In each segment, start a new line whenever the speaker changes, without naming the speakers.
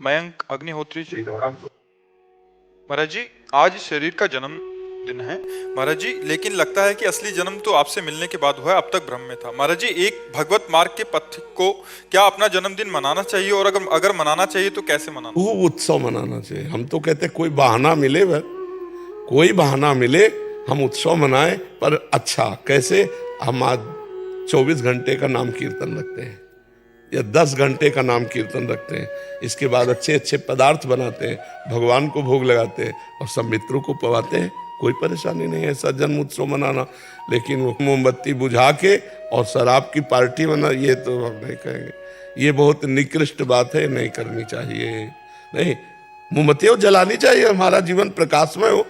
मयंक अग्निहोत्री जी। महाराज जी, आज शरीर का जन्म दिन है महाराज जी, लेकिन लगता है कि असली जन्म तो आपसे मिलने के बाद हुआ है, अब तक भ्रम में था। महाराज जी, एक भगवत मार्ग के पथिक को क्या अपना जन्मदिन मनाना चाहिए, और अगर मनाना चाहिए तो कैसे मनाना?
खूब उत्सव मनाना चाहिए। हम तो कहते कोई बहाना मिले, वह कोई बहाना मिले हम उत्सव मनाएं, पर अच्छा कैसे? हम आज 24 घंटे का नाम कीर्तन रखते हैं या 10 घंटे का नाम कीर्तन रखते हैं। इसके बाद अच्छे अच्छे पदार्थ बनाते हैं, भगवान को भोग लगाते हैं और सब मित्रों को पवाते हैं। कोई परेशानी नहीं है ऐसा जन्म उत्सव मनाना। लेकिन वो मोमबत्ती बुझा के और शराब की पार्टी मना, ये तो हम नहीं कहेंगे। ये बहुत निकृष्ट बात है, नहीं करनी चाहिए। नहीं, मोमबत्तियाँ जलानी चाहिए, हमारा जीवन प्रकाशमय हो।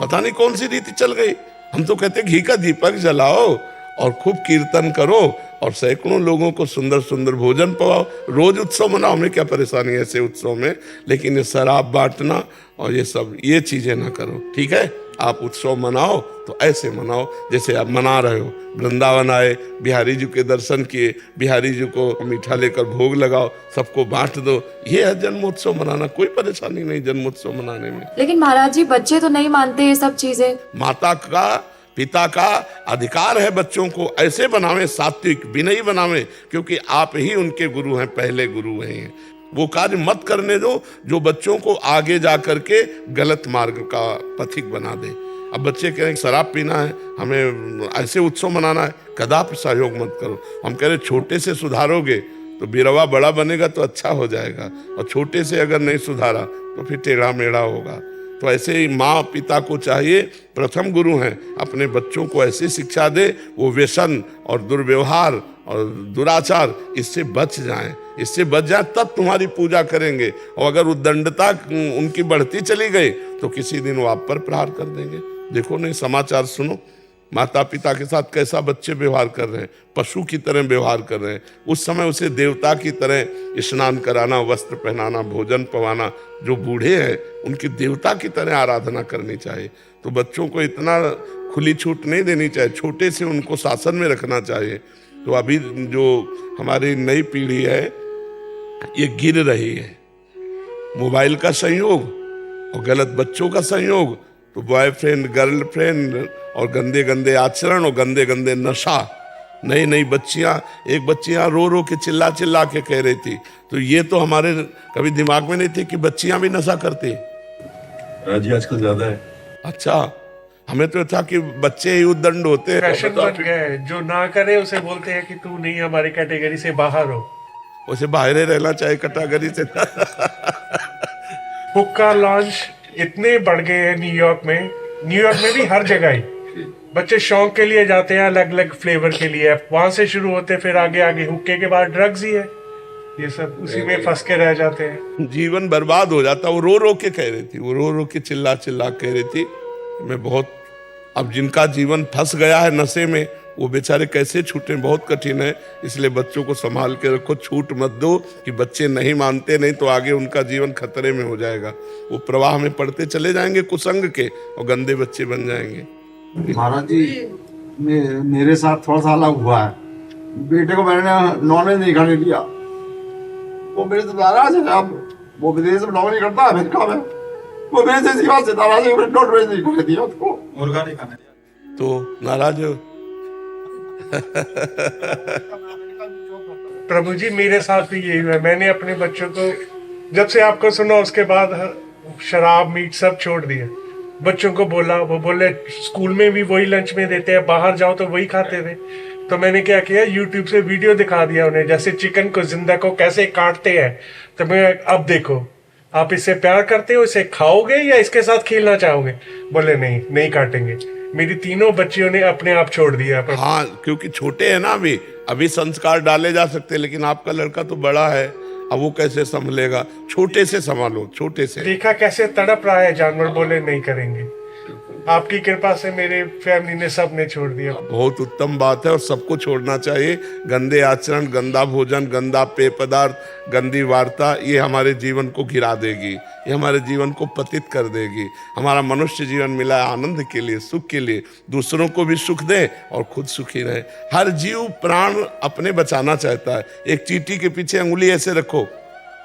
पता नहीं कौन सी रीति चल गई। हम तो कहते घी का दीपक जलाओ और खूब कीर्तन करो और सैकड़ों लोगों को सुंदर सुंदर भोजन पवाओ। रोज उत्सव मनाओ, हमें क्या परेशानी है ऐसे उत्सव में। लेकिन ये शराब बांटना और ये सब ये चीजें ना करो, ठीक है? आप उत्सव मनाओ तो ऐसे मनाओ जैसे आप मना रहे हो। वृंदावन आए, बिहारी जी के दर्शन किए, बिहारी जी को मीठा लेकर भोग लगाओ, सबको बांट दो। ये है जन्मोत्सव मनाना, कोई परेशानी नहीं जन्मोत्सव मनाने में।
लेकिन महाराज जी, बच्चे तो नहीं मानते ये सब चीजें।
माता का पिता का अधिकार है बच्चों को ऐसे बनावे, सात्विक विनयी बनावे, क्योंकि आप ही उनके गुरु हैं, पहले गुरु हैं। वो कार्य मत करने दो जो बच्चों को आगे जा करके गलत मार्ग का पथिक बना दे। अब बच्चे कह रहे हैं शराब पीना है, हमें ऐसे उत्सव मनाना है, कदापि सहयोग मत करो। हम कह रहे छोटे से सुधारोगे तो बिरवा बड़ा बनेगा तो अच्छा हो जाएगा, और छोटे से अगर नहीं सुधारा तो फिर टेढ़ा मेढ़ा होगा। तो ऐसे ही माँ पिता को चाहिए, प्रथम गुरु हैं, अपने बच्चों को ऐसी शिक्षा दे वो व्यसन और दुर्व्यवहार और दुराचार इससे बच जाएं। इससे बच जाए तब तुम्हारी पूजा करेंगे। और अगर उद्दंडता उनकी बढ़ती चली गई तो किसी दिन वो आप पर प्रहार कर देंगे। देखो नहीं, समाचार सुनो, माता पिता के साथ कैसा बच्चे व्यवहार कर रहे हैं, पशु की तरह व्यवहार कर रहे हैं। उस समय उसे देवता की तरह स्नान कराना, वस्त्र पहनाना, भोजन पवाना। जो बूढ़े हैं उनकी देवता की तरह आराधना करनी चाहिए। तो बच्चों को इतना खुली छूट नहीं देनी चाहिए, छोटे से उनको शासन में रखना चाहिए। तो अभी जो हमारी नई पीढ़ी है ये गिर रही है, मोबाइल का संयोग और गलत बच्चों का संयोग, तो बॉयफ्रेंड गर्लफ्रेंड और गंदे गंदे आचरण और गंदे गंदे नशा। नई नई बच्चियां, एक बच्ची यहाँ रो रो के चिल्ला चिल्ला के कह रही थी, तो ये तो हमारे कभी दिमाग में नहीं थी कि बच्चियां भी नशा करती।
राजी आजकल ज्यादा है।
अच्छा, हमें तो था कि बच्चे ही उद्दंड होते हैं।
फैशन बन गया है, जो ना करे उसे बोलते हैं कि तू नहीं हमारी कैटेगरी से बाहर हो।
उसे बाहर रहना चाहिए कैटेगरी से।
हुक्का लॉन्च इतने बढ़ गए हैं न्यूयॉर्क में भी हर जगह ही बच्चे शौक के लिए जाते हैं, अलग अलग फ्लेवर के लिए। वहां से शुरू होते, फिर आगे आगे हुक्के के बाद ड्रग्स ही है। ये सब उसी में फंस के रह जाते हैं,
जीवन बर्बाद हो जाता। वो रो रो के कह रही थी, वो रो रो के चिल्ला चिल्ला कह रही थी। मैं बहुत, अब जिनका जीवन फंस गया है नशे में, वो बेचारे कैसे छूटे, बहुत कठिन है। इसलिए बच्चों को संभाल के रखो, छूट मत दो कि बच्चे नहीं मानते, नहीं तो आगे उनका जीवन खतरे में हो जाएगा। वो प्रवाह में पड़ते चले जाएंगे कुसंग के और गंदे बच्चे बन जाएंगे।
महाराज जी, मेरे साथ थोड़ा सा अलग हुआ है। बेटे को मैंने नॉनवेज नहीं खाने दिया, वो मेरे से नाराज है। अब वो विदेश में नॉनवेज करता है, अमेरिका में, वो मेरे से इसी बात से नाराज है, नॉनवेज नहीं खाने दिया उसको,
मुर्गा नहीं खाने दिया
तो नाराज हो।
प्रभु जी मेरे साथ भी यही हुआ है। मैंने अपने बच्चों को, जब से आपको सुना उसके बाद शराब मीट सब छोड़ दिया। बच्चों को बोला, वो बोले स्कूल में भी वही लंच में देते हैं, बाहर जाओ तो वही खाते थे। तो मैंने क्या किया, यूट्यूब से वीडियो दिखा दिया उन्हें, जैसे चिकन को जिंदा को कैसे काटते हैं। तो मैं, अब देखो आप इससे प्यार करते हो, इसे खाओगे या इसके साथ खेलना चाहोगे? बोले नहीं, नहीं काटेंगे। मेरी तीनों बच्चियों ने अपने आप छोड़ दिया।
हाँ, क्योंकि छोटे हैं ना, अभी संस्कार डाले जा सकते हैं, लेकिन आपका लड़का तो बड़ा है, अब वो कैसे संभलेगा? छोटे से संभालो, छोटे से।
देखा कैसे तड़प रहा है जानवर, बोले नहीं करेंगे। आपकी कृपा से मेरे फैमिली ने सब ने छोड़ दिया।
बहुत उत्तम बात है और सबको छोड़ना चाहिए। गंदे आचरण, गंदा भोजन, गंदा पेय पदार्थ, गंदी वार्ता, ये हमारे जीवन को गिरा देगी, ये हमारे जीवन को पतित कर देगी। हमारा मनुष्य जीवन मिला है आनंद के लिए, सुख के लिए, दूसरों को भी सुख दे और खुद सुखी रहे। हर जीव प्राण अपने बचाना चाहता है। एक चींटी के पीछे अंगुली ऐसे रखो,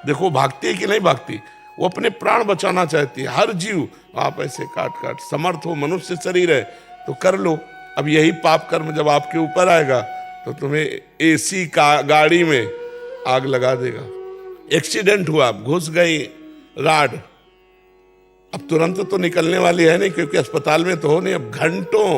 देखो भागती है कि नहीं भागती, वो अपने प्राण बचाना चाहती है। हर जीव आप ऐसे काट काट, समर्थ हो, मनुष्य शरीर है तो कर लो। अब यही पाप कर्म जब आपके ऊपर आएगा तो तुम्हें एसी का गाड़ी में आग लगा देगा। एक्सीडेंट हुआ, घुस गई राड, अब तुरंत तो निकलने वाली है नहीं, क्योंकि अस्पताल में तो हो नहीं, अब घंटों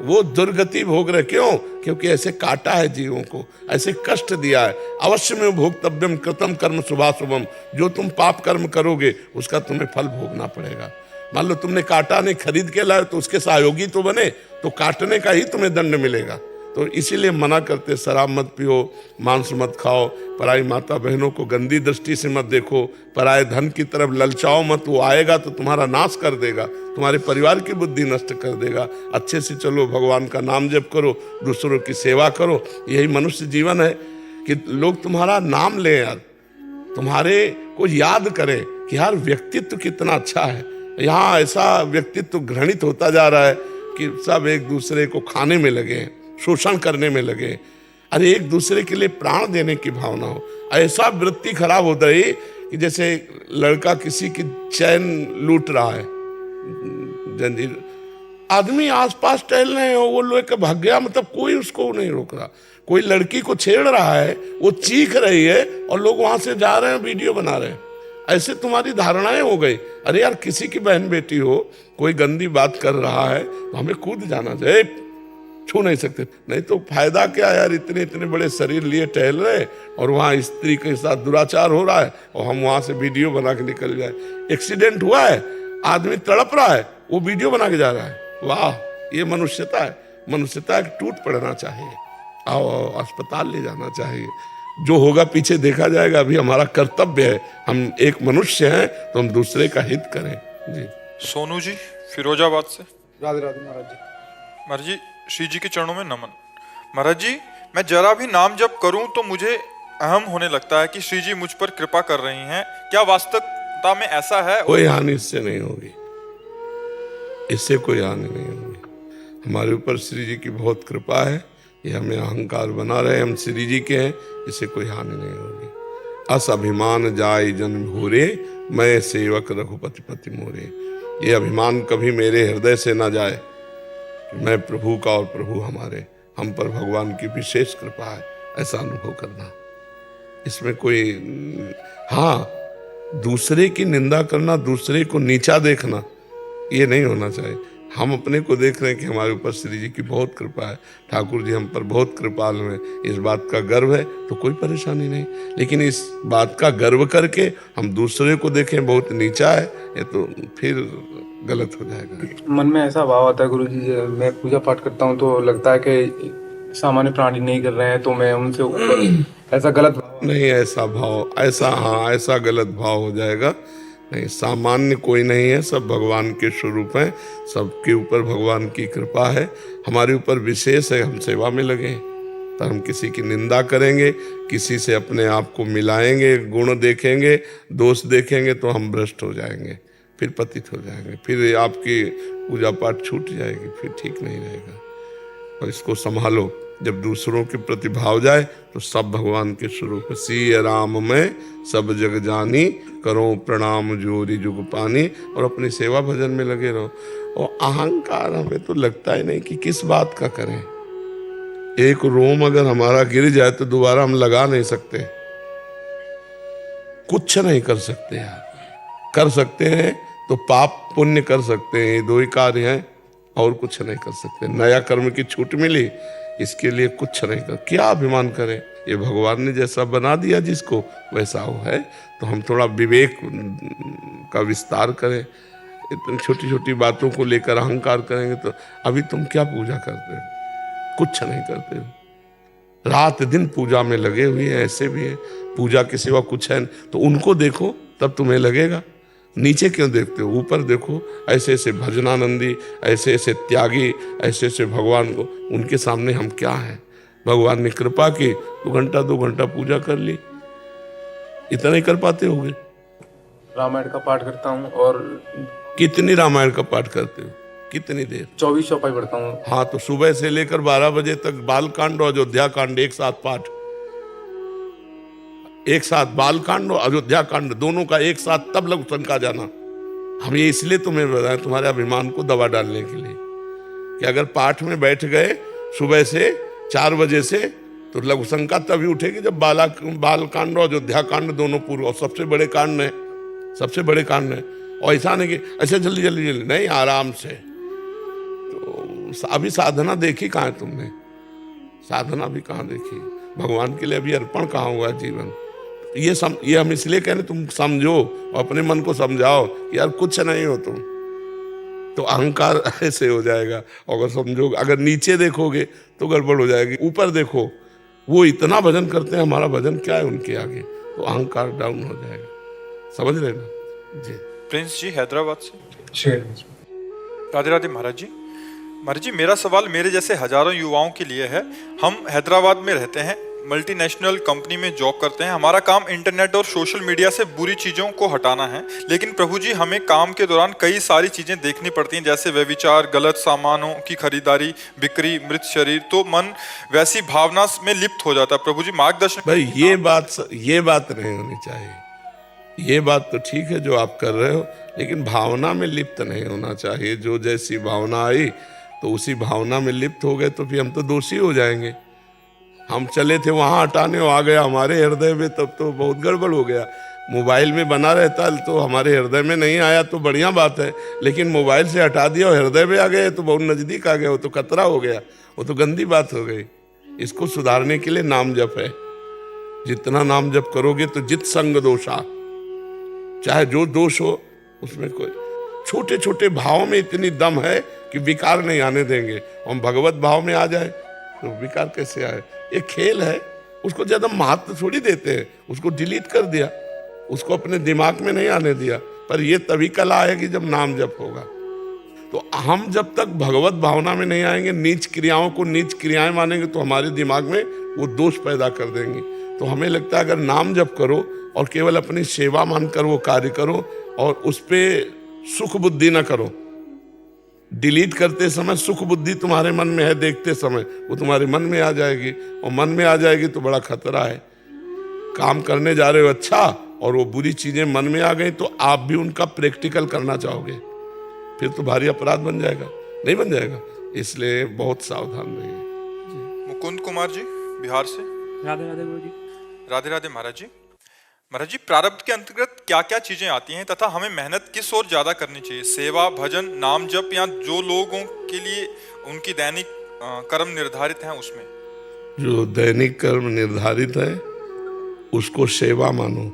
वो दुर्गति भोग रहे। क्यों? क्योंकि ऐसे काटा है जीवों को, ऐसे कष्ट दिया है। अवश्य में भोक्तव्यम कृतम कर्म शुभाशुभम, जो तुम पाप कर्म करोगे उसका तुम्हें फल भोगना पड़ेगा। मान लो तुमने काटा नहीं, खरीद के लाए तो उसके सहयोगी तो बने, तो काटने का ही तुम्हें दंड मिलेगा। तो इसीलिए मना करते, शराब मत पियो, मांस मत खाओ, पराई माता बहनों को गंदी दृष्टि से मत देखो, पराए धन की तरफ ललचाओ मत, वो आएगा तो तुम्हारा नाश कर देगा, तुम्हारे परिवार की बुद्धि नष्ट कर देगा। अच्छे से चलो, भगवान का नाम जप करो, दूसरों की सेवा करो। यही मनुष्य जीवन है कि लोग तुम्हारा नाम लें यार, तुम्हारे को याद करें कि यार व्यक्तित्व कितना अच्छा है। यहाँ ऐसा व्यक्तित्व घृणित होता जा रहा है कि सब एक दूसरे को खाने में लगे हैं, शोषण करने में लगे। अरे एक दूसरे के लिए प्राण देने की भावना हो। ऐसा वृत्ति खराब होता है कि जैसे लड़का किसी की चैन लूट रहा है, जंजीर, आदमी आसपास टहल रहे हैं, वो लोग भाग गया, मतलब कोई उसको नहीं रोक रहा। कोई लड़की को छेड़ रहा है, वो चीख रही है और लोग वहां से जा रहे हैं, वीडियो बना रहे हैं। ऐसे तुम्हारी धारणाएं हो गई। अरे यार किसी की बहन बेटी हो, कोई गंदी बात कर रहा है तो हमें कूद जाना चाहिए, छू नहीं सकते। नहीं तो फायदा क्या यार, इतने इतने बड़े शरीर लिए टहल रहे और वहाँ स्त्री के साथ दुराचार हो रहा है और हम वहाँ से वीडियो बना के निकल जाए। एक्सीडेंट हुआ है, आदमी तड़प रहा है, वो वीडियो बना के जा रहा है। वाह, ये मनुष्यता है। मनुष्यता टूट पड़ना चाहिए। आओ आओ, अस्पताल ले जाना चाहिए। जो होगा पीछे देखा जाएगा। अभी हमारा कर्तव्य है, हम एक मनुष्य हैं तो हम दूसरे का हित करें। जी।
सोनू जी फिरोजाबाद से।
राधे राधे महाराज जी।
महाराज जी, श्री जी के चरणों में नमन। महाराज जी, मैं जरा भी नाम जप करूं तो मुझे अहम होने लगता है कि श्री जी मुझ पर कृपा कर रही हैं। क्या वास्तविकता में ऐसा है?
कोई हानि इससे नहीं होगी, इससे कोई हानि नहीं होगी। हमारे ऊपर श्री जी की बहुत कृपा है, ये हमें अहंकार बना रहे, हम श्री जी के हैं, इससे कोई हानि नहीं होगी। अस अभिमान जाय जन भूरे, मैं सेवक रघुपति पति मोरे। ये अभिमान कभी मेरे हृदय से ना जाए कि मैं प्रभु का और प्रभु हमारे, हम पर भगवान की विशेष कृपा है, ऐसा अनुभव करना। इसमें कोई, हाँ, दूसरे की निंदा करना, दूसरे को नीचा देखना, ये नहीं होना चाहिए। हम अपने को देख रहे हैं कि हमारे ऊपर श्री जी की बहुत कृपा है, ठाकुर जी हम पर बहुत कृपालु हैं, इस बात का गर्व है तो कोई परेशानी नहीं। लेकिन इस बात का गर्व करके हम दूसरे को देखें बहुत नीचा है, ये तो फिर गलत हो जाएगा।
मन में ऐसा भाव आता है गुरु जी, मैं पूजा पाठ करता हूँ तो लगता है कि सामान्य प्राणी नहीं कर रहे हैं तो मैं उनसे ऊपर, ऐसा गलत भाव
नहीं, ऐसा भाव, ऐसा, हाँ, ऐसा गलत भाव हो जाएगा। नहीं, सामान्य कोई नहीं है, सब भगवान के स्वरूप हैं, सबके ऊपर भगवान की कृपा है। हमारे ऊपर विशेष है, हम सेवा में लगे हैं। तो हम किसी की निंदा करेंगे, किसी से अपने आप को मिलाएंगे, गुण देखेंगे, दोष देखेंगे तो हम भ्रष्ट हो जाएंगे, फिर पतित हो जाएंगे, फिर आपकी पूजा पाठ छूट जाएगी, फिर ठीक नहीं रहेगा। और इसको संभालो। जब दूसरों के प्रति भाव जाए तो सब भगवान के स्वरूप। सिय राम में सब जग जानी, करो प्रणाम जोरी जुग पानी। और अपनी सेवा भजन में लगे रहो। और अहंकार हमें तो लगता ही नहीं कि किस बात का करें। एक रोम अगर हमारा गिर जाए तो दोबारा हम लगा नहीं सकते, कुछ नहीं कर सकते यार। कर सकते हैं तो पाप पुण्य कर सकते हैं, ये दो ही कार्य हैं, और कुछ नहीं कर सकते। नया कर्म की छूट मिली, इसके लिए कुछ नहीं कर, क्या अभिमान करें। ये भगवान ने जैसा बना दिया जिसको वैसा वो है, तो हम थोड़ा विवेक का विस्तार करें। इतनी छोटी छोटी बातों को लेकर अहंकार करेंगे तो अभी तुम क्या पूजा करते हो? कुछ नहीं करते हो। रात दिन पूजा में लगे हुए हैं, ऐसे भी हैं, पूजा के सिवा कुछ है। तो उनको देखो तब तुम्हें लगेगा। नीचे क्यों देखते हो? ऊपर देखो। ऐसे ऐसे भजनानंदी, ऐसे ऐसे त्यागी, ऐसे ऐसे भगवान को, उनके सामने हम क्या हैं? भगवान ने कृपा की, 2 घंटा पूजा कर ली, इतना ही कर पाते होगे।
रामायण का पाठ करता हूँ। और
कितनी रामायण का पाठ करते हो? कितनी देर?
24 चौपाई पढ़ता हूँ।
हाँ, तो सुबह से लेकर 12 बजे तक बाल कांड और अयोध्या कांड एक साथ पाठ। एक साथ बाल कांड और अयोध्या कांड दोनों का एक साथ तब लघु शंका जाना। हम ये इसलिए तुम्हें बताएं तुम्हारे अभिमान को दबा डालने के लिए कि अगर पाठ में बैठ गए सुबह से 4 बजे से तो लघु शंका तभी उठेगी जब बाल कांड और अयोध्या कांड दोनों पूर्व और सबसे बड़े कांड है, सबसे बड़े कांड है। और ऐसा नहीं कि ऐसे जल्दी जल्दी जल्दी नहीं, आराम से। तो अभी साधना देखी कहाँ है तुमने? साधना भी कहाँ देखी? भगवान के लिए अभी अर्पण कहाँ हुआ जीवन? ये हम इसलिए कह रहे तुम समझो और अपने मन को समझाओ कि यार कुछ नहीं हो तुम, तो अहंकार ऐसे हो जाएगा। अगर समझो, अगर नीचे देखोगे तो गड़बड़ हो जाएगी, ऊपर देखो वो इतना भजन करते हैं, हमारा भजन क्या है उनके आगे, तो अहंकार डाउन हो जाएगा। समझ रहे ना जी?
प्रिंस जी हैदराबाद से।
शेयर
राधे राधे महाराज जी। महाराज जी, मेरा सवाल मेरे जैसे हजारों युवाओं के लिए है। हम हैदराबाद में रहते हैं, मल्टीनेशनल कंपनी में जॉब करते हैं। हमारा काम इंटरनेट और सोशल मीडिया से बुरी चीज़ों को हटाना है, लेकिन प्रभु जी हमें काम के दौरान कई सारी चीज़ें देखनी पड़ती हैं, जैसे व्यभिचार, गलत सामानों की खरीदारी, बिक्री, मृत शरीर। तो मन वैसी भावना में लिप्त हो जाता है। प्रभु जी मार्गदर्शन।
भाई ये बात नहीं होनी चाहिए। ये बात तो ठीक है जो आप कर रहे हो, लेकिन भावना में लिप्त नहीं होना चाहिए। जो जैसी भावना आई तो उसी भावना में लिप्त हो गए तो फिर हम तो दोषी हो जाएंगे। हम चले थे वहां हटाने, आ गया हमारे हृदय में, तब तो बहुत गड़बड़ हो गया। मोबाइल में बना रहता तो हमारे हृदय में नहीं आया तो बढ़िया बात है, लेकिन मोबाइल से हटा दिया और हृदय में आ गए तो बहुत नजदीक आ गया, वो तो खतरा हो गया, वो तो गंदी बात हो गई। इसको सुधारने के लिए नाम जप है। जितना नाम जप करोगे तो जित संग दोषा, चाहे जो दोष हो उसमें कोई छोटे छोटे भाव में इतनी दम है कि विकार नहीं आने देंगे। हम भगवत भाव में आ जाए तो विकार कैसे आए? ये खेल है, उसको ज्यादा महत्व थोड़ी देते हैं। उसको डिलीट कर दिया, उसको अपने दिमाग में नहीं आने दिया। पर ये तभी कला आएगी जब नाम जप होगा। तो हम जब तक भगवत भावना में नहीं आएंगे, नीच क्रियाओं को नीच क्रियाएं मानेंगे तो हमारे दिमाग में वो दोष पैदा कर देंगे। तो हमें लगता है अगर नाम जप करो और केवल अपनी सेवा मानकर वो कार्य करो और उस पर सुख बुद्धि न करो। डिलीट करते समय सुख बुद्धि तुम्हारे मन में है, देखते समय वो तुम्हारे मन में आ जाएगी, और मन में आ जाएगी तो बड़ा खतरा है। काम करने जा रहे हो अच्छा और वो बुरी चीजें मन में आ गई तो आप भी उनका प्रैक्टिकल करना चाहोगे, फिर तो भारी अपराध बन जाएगा, नहीं बन जाएगा। इसलिए बहुत सावधान रहिए।
मुकुंद कुमार जी बिहार से।
राधे राधे गुरु जी।
राधे राधे महाराज जी। महाराज जी, प्रारब्ध के अंतर्गत क्या क्या चीजें आती हैं तथा हमें मेहनत किस ओर ज्यादा करनी चाहिए? सेवा, भजन, नाम जप, या जो लोगों के लिए उनकी दैनिक कर्म निर्धारित हैं उसमें?
जो दैनिक कर्म निर्धारित है उसको सेवा मानो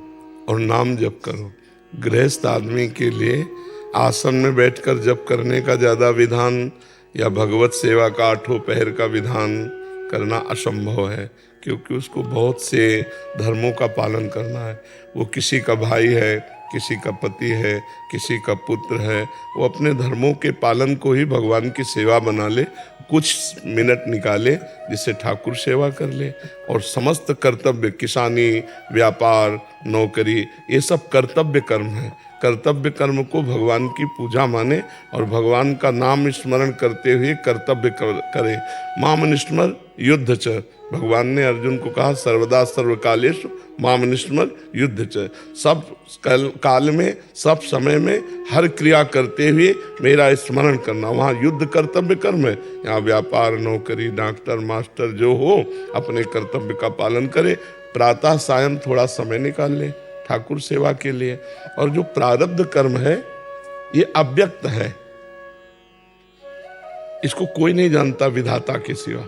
और नाम जप करो। गृहस्थ आदमी के लिए आसन में बैठकर जप करने का ज्यादा विधान या भगवत सेवा का 8 पहर का विधान करना असंभव है, क्योंकि उसको बहुत से धर्मों का पालन करना है। वो किसी का भाई है, किसी का पति है, किसी का पुत्र है, वो अपने धर्मों के पालन को ही भगवान की सेवा बना ले। कुछ मिनट निकाले जिससे ठाकुर सेवा कर ले। और समस्त कर्तव्य, किसानी, व्यापार, नौकरी, ये सब कर्तव्य कर्म है। कर्तव्य कर्म को भगवान की पूजा माने और भगवान का नाम स्मरण करते हुए कर्तव्य करे। माम स्मर युद्ध च, भगवान ने अर्जुन को कहा सर्वदा सर्वकालेषु माम स्मर युद्ध च। सब काल में, सब समय में हर क्रिया करते हुए मेरा स्मरण करना। वहाँ युद्ध कर्तव्य कर्म है, यहाँ व्यापार, नौकरी, डॉक्टर, मास्टर जो हो अपने कर्तव्य का पालन करे। प्रातः सायं थोड़ा समय निकाल ले ठाकुर सेवा के लिए। और जो प्रारब्ध कर्म है ये अव्यक्त है, इसको कोई नहीं जानता विधाता के सिवा।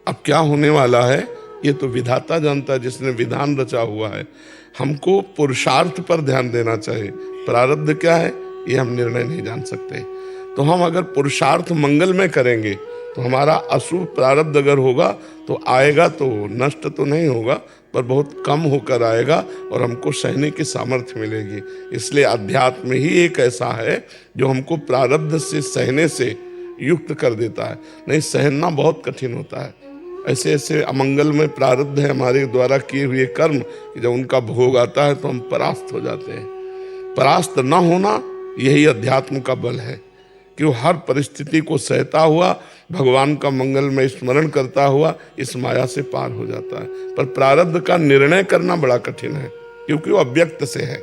अब क्या होने वाला है ये तो विधाता जानता है, जिसने विधान रचा हुआ है। हमको पुरुषार्थ पर ध्यान देना चाहिए। प्रारब्ध क्या है ये हम निर्णय नहीं जान सकते। तो हम अगर पुरुषार्थ मंगल में करेंगे तो हमारा अशुभ प्रारब्ध अगर होगा तो आएगा, तो नष्ट तो नहीं होगा पर बहुत कम होकर आएगा और हमको सहने की सामर्थ्य मिलेगी। इसलिए अध्यात्म ही एक ऐसा है जो हमको प्रारब्ध से सहने से युक्त कर देता है। नहीं सहना बहुत कठिन होता है। ऐसे ऐसे अमंगल में प्रारब्ध है हमारे द्वारा किए हुए कर्म, जब उनका भोग आता है तो हम परास्त हो जाते हैं। परास्त न होना यही अध्यात्म का बल है। कि वो हर परिस्थिति को सहता हुआ भगवान का मंगलमय स्मरण करता हुआ इस माया से पार हो जाता है। पर प्रारब्ध का निर्णय करना बड़ा कठिन है, क्योंकि वो अव्यक्त से है।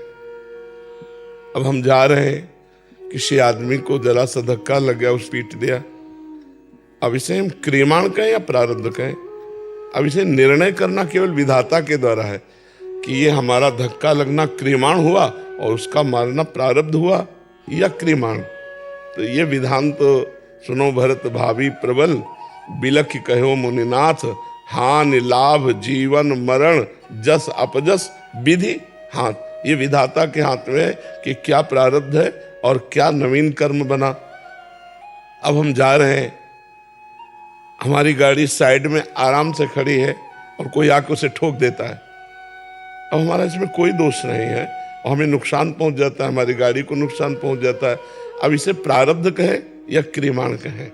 अब हम जा रहे हैं, किसी आदमी को जरा सा धक्का लग गया, उस पीट दिया। अब इसे हम क्रियमाण कहें या प्रारब्ध कहें? अब इसे निर्णय करना केवल विधाता के द्वारा है कि ये हमारा धक्का लगना क्रियमाण हुआ और उसका मारना प्रारब्ध हुआ या क्रियमाण। तो ये विधान तो सुनो भरत भावी प्रबल, बिलख कहो मुनिनाथ, हानि लाभ जीवन मरण जस अपजस विधि हाथ। ये विधाता के हाथ में है कि क्या प्रारब्ध है और क्या नवीन कर्म बना। अब हम जा रहे हैं, हमारी गाड़ी साइड में आराम से खड़ी है और कोई आके उसे ठोक देता है। अब हमारा इसमें कोई दोष नहीं है और हमें नुकसान पहुंच जाता है, हमारी गाड़ी को नुकसान पहुंच जाता है। अब इसे प्रारब्ध कहे या क्रियमाण कहे?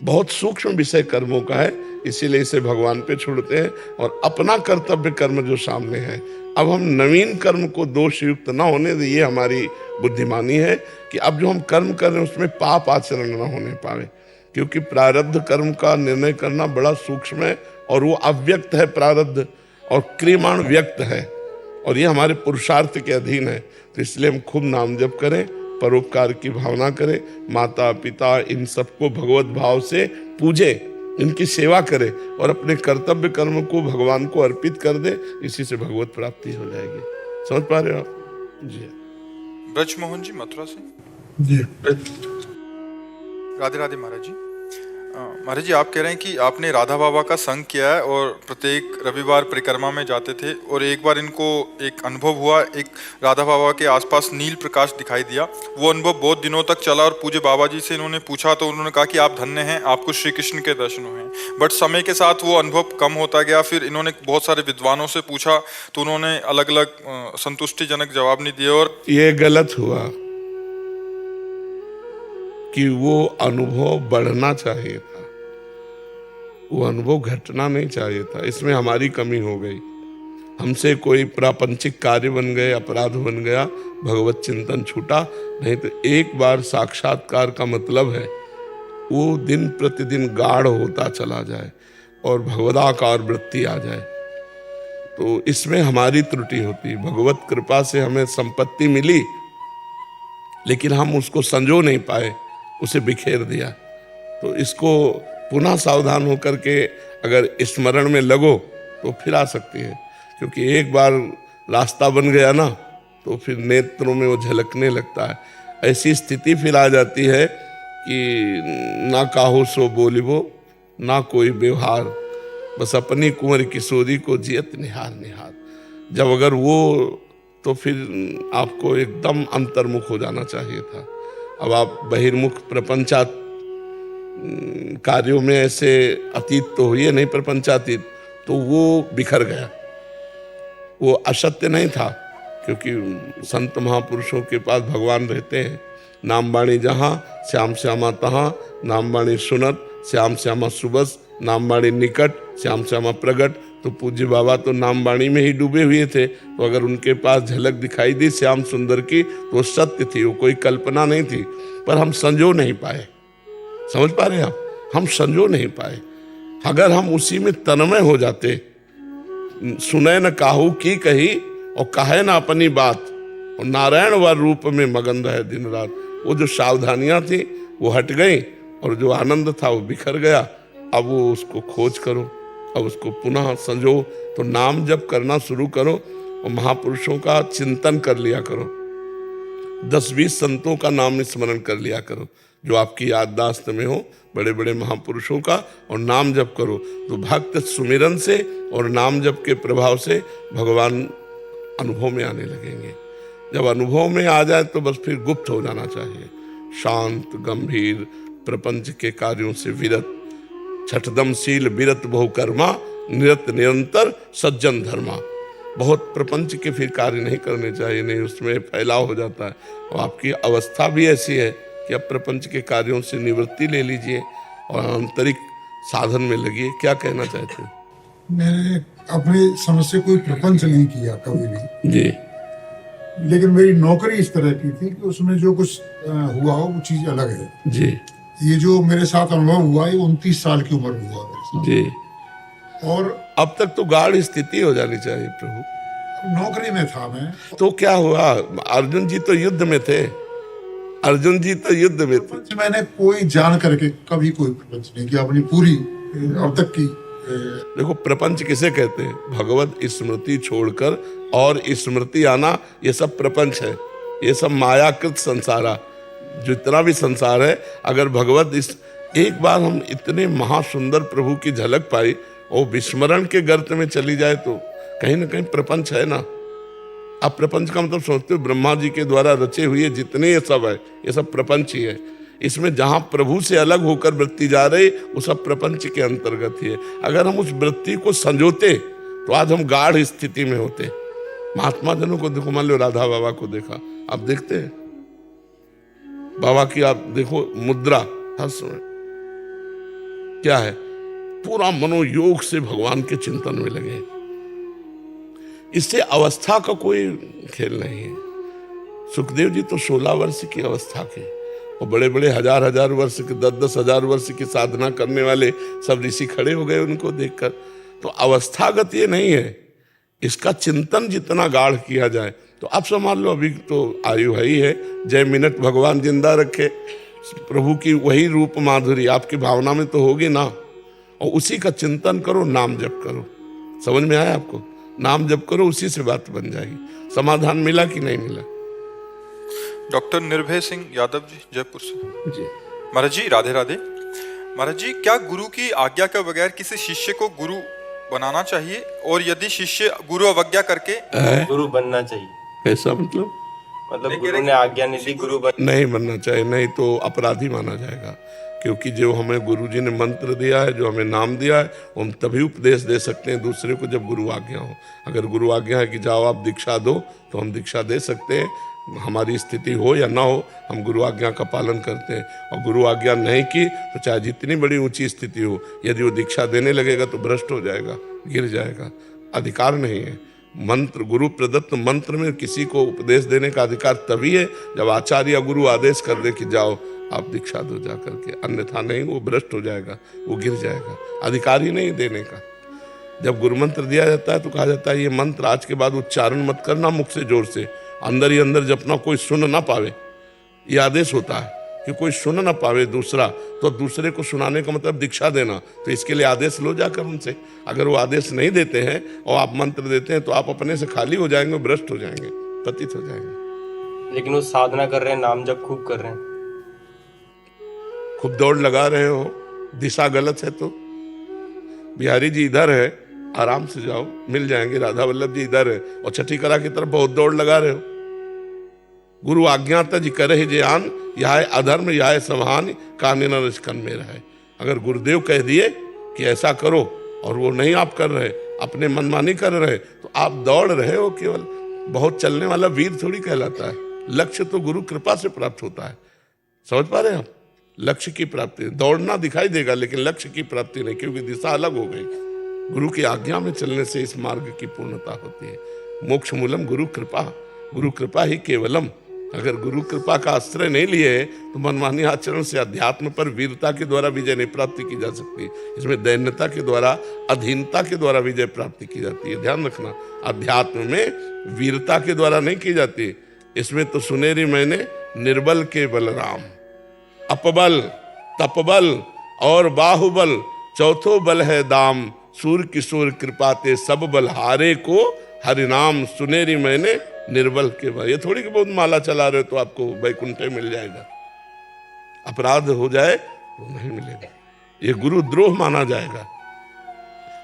बहुत सूक्ष्म विषय कर्मों का है, इसीलिए इसे भगवान पे छोड़ते हैं और अपना कर्तव्य कर्म जो सामने है। अब हम नवीन कर्म को दोष युक्त ना होने दे, ये हमारी बुद्धिमानी है कि अब जो हम कर्म कर रहे हैं उसमें पाप आचरण ना होने पाए, क्योंकि प्रारब्ध कर्म का निर्णय करना बड़ा सूक्ष्म है और वो अव्यक्त है प्रारब्ध, और क्रियमाण व्यक्त है, और ये हमारे पुरुषार्थ के अधीन है। तो इसलिए हम खूब नाम जप करें, परोपकार की भावना करें, माता पिता इन सबको भगवत भाव से पूजे, इनकी सेवा करे और अपने कर्तव्य कर्म को भगवान को अर्पित कर दे। इसी से भगवत प्राप्ति हो जाएगी। समझ पा रहे हो आप जी?
ब्रजमोहन जी मथुरा से।
जी
राधे राधे महाराज जी। महाराज जी, आप कह रहे हैं कि आपने राधा बाबा का संग किया है और प्रत्येक रविवार परिक्रमा में जाते थे, और एक बार इनको एक अनुभव हुआ, एक राधा बाबा के आसपास नील प्रकाश दिखाई दिया। वो अनुभव बहुत दिनों तक चला और पूज्य बाबा जी से इन्होंने पूछा तो उन्होंने कहा कि आप धन्य हैं, आपको श्री कृष्ण के दर्शन हुए हैं। बट समय के साथ वो अनुभव कम होता गया। फिर इन्होंने बहुत सारे विद्वानों से पूछा तो उन्होंने अलग अलग संतुष्टिजनक जवाब नहीं दिए। और
ये गलत हुआ कि वो अनुभव बढ़ना चाहिए था, वो अनुभव घटना नहीं चाहिए था। इसमें हमारी कमी हो गई, हमसे कोई प्रापंचिक कार्य बन गए, अपराध बन गया, भगवत चिंतन छूटा। नहीं तो एक बार साक्षात्कार का मतलब है वो दिन प्रतिदिन गाढ़ होता चला जाए और भगवदाकार वृत्ति आ जाए। तो इसमें हमारी त्रुटि होती। भगवत कृपा से हमें संपत्ति मिली, लेकिन हम उसको संजो नहीं पाए, उसे बिखेर दिया। तो इसको पुनः सावधान होकर के अगर स्मरण में लगो तो फिर आ सकती है, क्योंकि एक बार रास्ता बन गया ना तो फिर नेत्रों में वो झलकने लगता है। ऐसी स्थिति फिर आ जाती है कि ना काहो सो बोलिबो ना कोई व्यवहार, बस अपनी कुंवर किशोरी को जियत निहार निहार। जब अगर वो, तो फिर आपको एकदम अंतर्मुख हो जाना चाहिए था। अब आप बहिर्मुख प्रपंचात कार्यों में ऐसे अतीत तो हुई नहीं, प्रपंचातीत, तो वो बिखर गया। वो असत्य नहीं था, क्योंकि संत महापुरुषों के पास भगवान रहते हैं। नाम बाणी जहाँ श्याम श्यामा तहाँ, नाम बाणी सुनत श्याम श्यामा सुबस, नाम बाणी निकट श्याम श्यामा प्रगट। तो पूज्य बाबा तो नाम बाणी में ही डूबे हुए थे, तो अगर उनके पास झलक दिखाई दी श्याम सुंदर की तो सत्य थी, वो कोई कल्पना नहीं थी। पर हम संजो नहीं पाए। समझ पा रहे हैं आप? हम संजो नहीं पाए। अगर हम उसी में तन्मय हो जाते, सुने न काहू की कही और कहे न अपनी बात, और नारायण व रूप में मगन रहे दिन रात, वो जो सावधानियां थी वो हट गई और जो आनंद था वो बिखर गया। अब वो उसको खोज करो, अब उसको पुनः संजो। तो नाम जप करना शुरू करो और महापुरुषों का चिंतन कर लिया करो, 10-20 संतों का नाम स्मरण कर लिया करो जो आपकी याददाश्त में हो, बड़े बड़े महापुरुषों का, और नाम जप करो। तो भक्त सुमिरन से और नाम जप के प्रभाव से भगवान अनुभव में आने लगेंगे। जब अनुभव में आ जाए तो बस फिर गुप्त हो जाना चाहिए। शांत गंभीर प्रपंच के कार्यों से विरत, छठदमशील विरत बहुकर्मा, निरत निरंतर सज्जन धर्मा। बहुत प्रपंच के फिर कार्य नहीं करने चाहिए, नहीं उसमें फैलाव हो जाता है। और आपकी अवस्था भी ऐसी है कि अब प्रपंच के कार्यों से निवृत्ति ले लीजिए और आंतरिक साधन में लगिए। क्या कहना चाहते हैं?
मैंने अपनी समझ से कोई प्रपंच नहीं किया कभी भी
जी।
लेकिन मेरी नौकरी इस तरह की थी कि उसमें जो कुछ हुआ हो वो चीज अलग है।
जी
ये जो मेरे साथ अनुभव हुआ ये 29 साल की उम्र में हुआ मेरे साथ।
जी।
और
अब तक तो गाढ़ स्थिति हो जानी चाहिए प्रभु।
नौकरी में था मैं।
तो क्या हुआ? अर्जुन जी तो युद्ध में थे, अर्जुन जी तो युद्ध में थे।
मैंने कोई जान करके कभी कोई प्रपंच नहीं किया अपनी पूरी अब तक की।
देखो प्रपंच किसे कहते हैं? भगवत स्मृति छोड़कर और स्मृति आना, ये सब प्रपंच है, ये सब मायाकृत संसार है। जितना भी संसार है, अगर भगवत इस एक बार हम इतने महासुंदर प्रभु की झलक पाई और विस्मरण के गर्त में चली जाए तो कहीं ना कहीं प्रपंच है ना। आप प्रपंच का मतलब सोचते हो ब्रह्मा जी के द्वारा रचे हुए जितने ये सब है, ये सब प्रपंच ही है। इसमें जहां प्रभु से अलग होकर वृत्ति जा रही वो सब प्रपंच के अंतर्गत ही है। अगर हम उस वृत्ति को संजोते तो आज हम गाढ़ स्थिति में होते। महात्मा जनों को देखो, मान लो राधा बाबा को देखा, आप देखते हैं बाबा की, आप देखो मुद्रा हर समय क्या है, पूरा मनोयोग से भगवान के चिंतन में लगे। इससे अवस्था का कोई खेल नहीं है। सुखदेव जी तो 16 वर्ष की अवस्था के, और बड़े बड़े हजार वर्ष के 10 हजार वर्ष की साधना करने वाले सब ऋषि खड़े हो गए उनको देखकर। तो अवस्थागत ये नहीं है, इसका चिंतन जितना गाढ़ किया जाए तो आप संभाल लो। अभी तो आयु है ही है, जय मिनट भगवान जिंदा रखे। प्रभु की वही रूप माधुरी आपकी भावना में तो होगी ना, और उसी का चिंतन करो, नाम जप करो। समझ में आया आपको? नाम जप करो, उसी से बात बन जाएगी। समाधान मिला कि नहीं मिला?
डॉक्टर निर्भय सिंह यादव जी, जयपुर से।
जी
महाराज जी राधे राधे। महाराज जी, क्या गुरु की आज्ञा के बगैर किसी शिष्य को गुरु बनाना चाहिए, और यदि शिष्य गुरु अवज्ञा करके
गुरु बनना चाहिए?
ऐसा मतलब
गुरु ने आज्ञा नहीं दी, गुरु
नहीं बनना चाहिए, नहीं तो अपराधी माना जाएगा। क्योंकि जो हमें गुरु जी ने मंत्र दिया है, जो हमें नाम दिया है, वो हम तभी उपदेश दे सकते हैं दूसरे को जब गुरु आज्ञा हो। अगर गुरु आज्ञा है कि जाओ आप दीक्षा दो, तो हम दीक्षा दे सकते हैं। हमारी स्थिति हो या ना हो, हम गुरु आज्ञा का पालन करते हैं। और गुरु आज्ञा नहीं की तो चाहे जितनी बड़ी ऊंची स्थिति हो, यदि वो दीक्षा देने लगेगा तो भ्रष्ट हो जाएगा, गिर जाएगा। अधिकार नहीं है। मंत्र, गुरु प्रदत्त मंत्र में किसी को उपदेश देने का अधिकार तभी है जब आचार्य या गुरु आदेश कर दे कि जाओ आप दीक्षा दो जा करके, अन्यथा नहीं, वो भ्रष्ट हो जाएगा, वो गिर जाएगा। अधिकार ही नहीं देने का। जब गुरु मंत्र दिया जाता है तो कहा जाता है ये मंत्र आज के बाद उच्चारण मत करना मुख से जोर से, अंदर ही अंदर जपना, कोई सुन ना पावे। ये आदेश होता है कि कोई सुन ना पावे दूसरा, तो दूसरे को सुनाने का मतलब दीक्षा देना। तो इसके लिए आदेश लो जाकर उनसे। अगर वो आदेश नहीं देते हैं और आप मंत्र देते हैं तो आप अपने से खाली हो जाएंगे, भ्रष्ट हो जाएंगे, पतित हो जाएंगे।
लेकिन वो साधना कर रहे हैं, नाम जप खूब कर रहे हैं,
खूब दौड़ लगा रहे हो, दिशा गलत है तो बिहारी जी इधर है, आराम से जाओ, मिल जाएंगे। राधा वल्लभ जी इधर है, और छठी कला की तरफ बहुत दौड़ लगा रहे हो। गुरु आज्ञा तज करे ज्ञान, यह अधर्म यह समान, कानून निष्कन में रहे। अगर गुरुदेव कह दिए कि ऐसा करो और वो नहीं आप कर रहे, अपने मनमानी कर रहे, तो आप दौड़ रहे हो केवल। बहुत चलने वाला वीर थोड़ी कहलाता है। लक्ष्य तो गुरु कृपा से प्राप्त होता है। समझ पा रहे हैं आप? लक्ष्य की प्राप्ति, दौड़ना दिखाई देगा लेकिन लक्ष्य की प्राप्ति नहीं, क्योंकि दिशा अलग हो गई। गुरु की आज्ञा में चलने से इस मार्ग की पूर्णता होती है। मोक्ष मूलम गुरु कृपा, गुरु कृपा ही केवलम। अगर गुरु कृपा का आश्रय नहीं लिए तो मनमानी आचरण से अध्यात्म पर वीरता के द्वारा विजय नहीं प्राप्ति की जा सकती। इसमें दैन्यता के द्वारा, अधीनता के द्वारा विजय प्राप्ति की जाती है। ध्यान रखना, अध्यात्म में वीरता के द्वारा नहीं की जाती। इसमें तो सुनेरी मैंने निर्बल के बलराम, अपबल, तपबल और बाहुबल, चौथो बल है दाम, सूर किशोर कृपाते सब बल हारे को हरिनाम, सुनेरी मैंने निर्बल के बल। ये थोड़ी कि बहुत माला चला रहे हो तो आपको वैकुंठे मिल जाएगा। अपराध हो जाए तो नहीं मिलेगा, ये गुरुद्रोह माना जाएगा।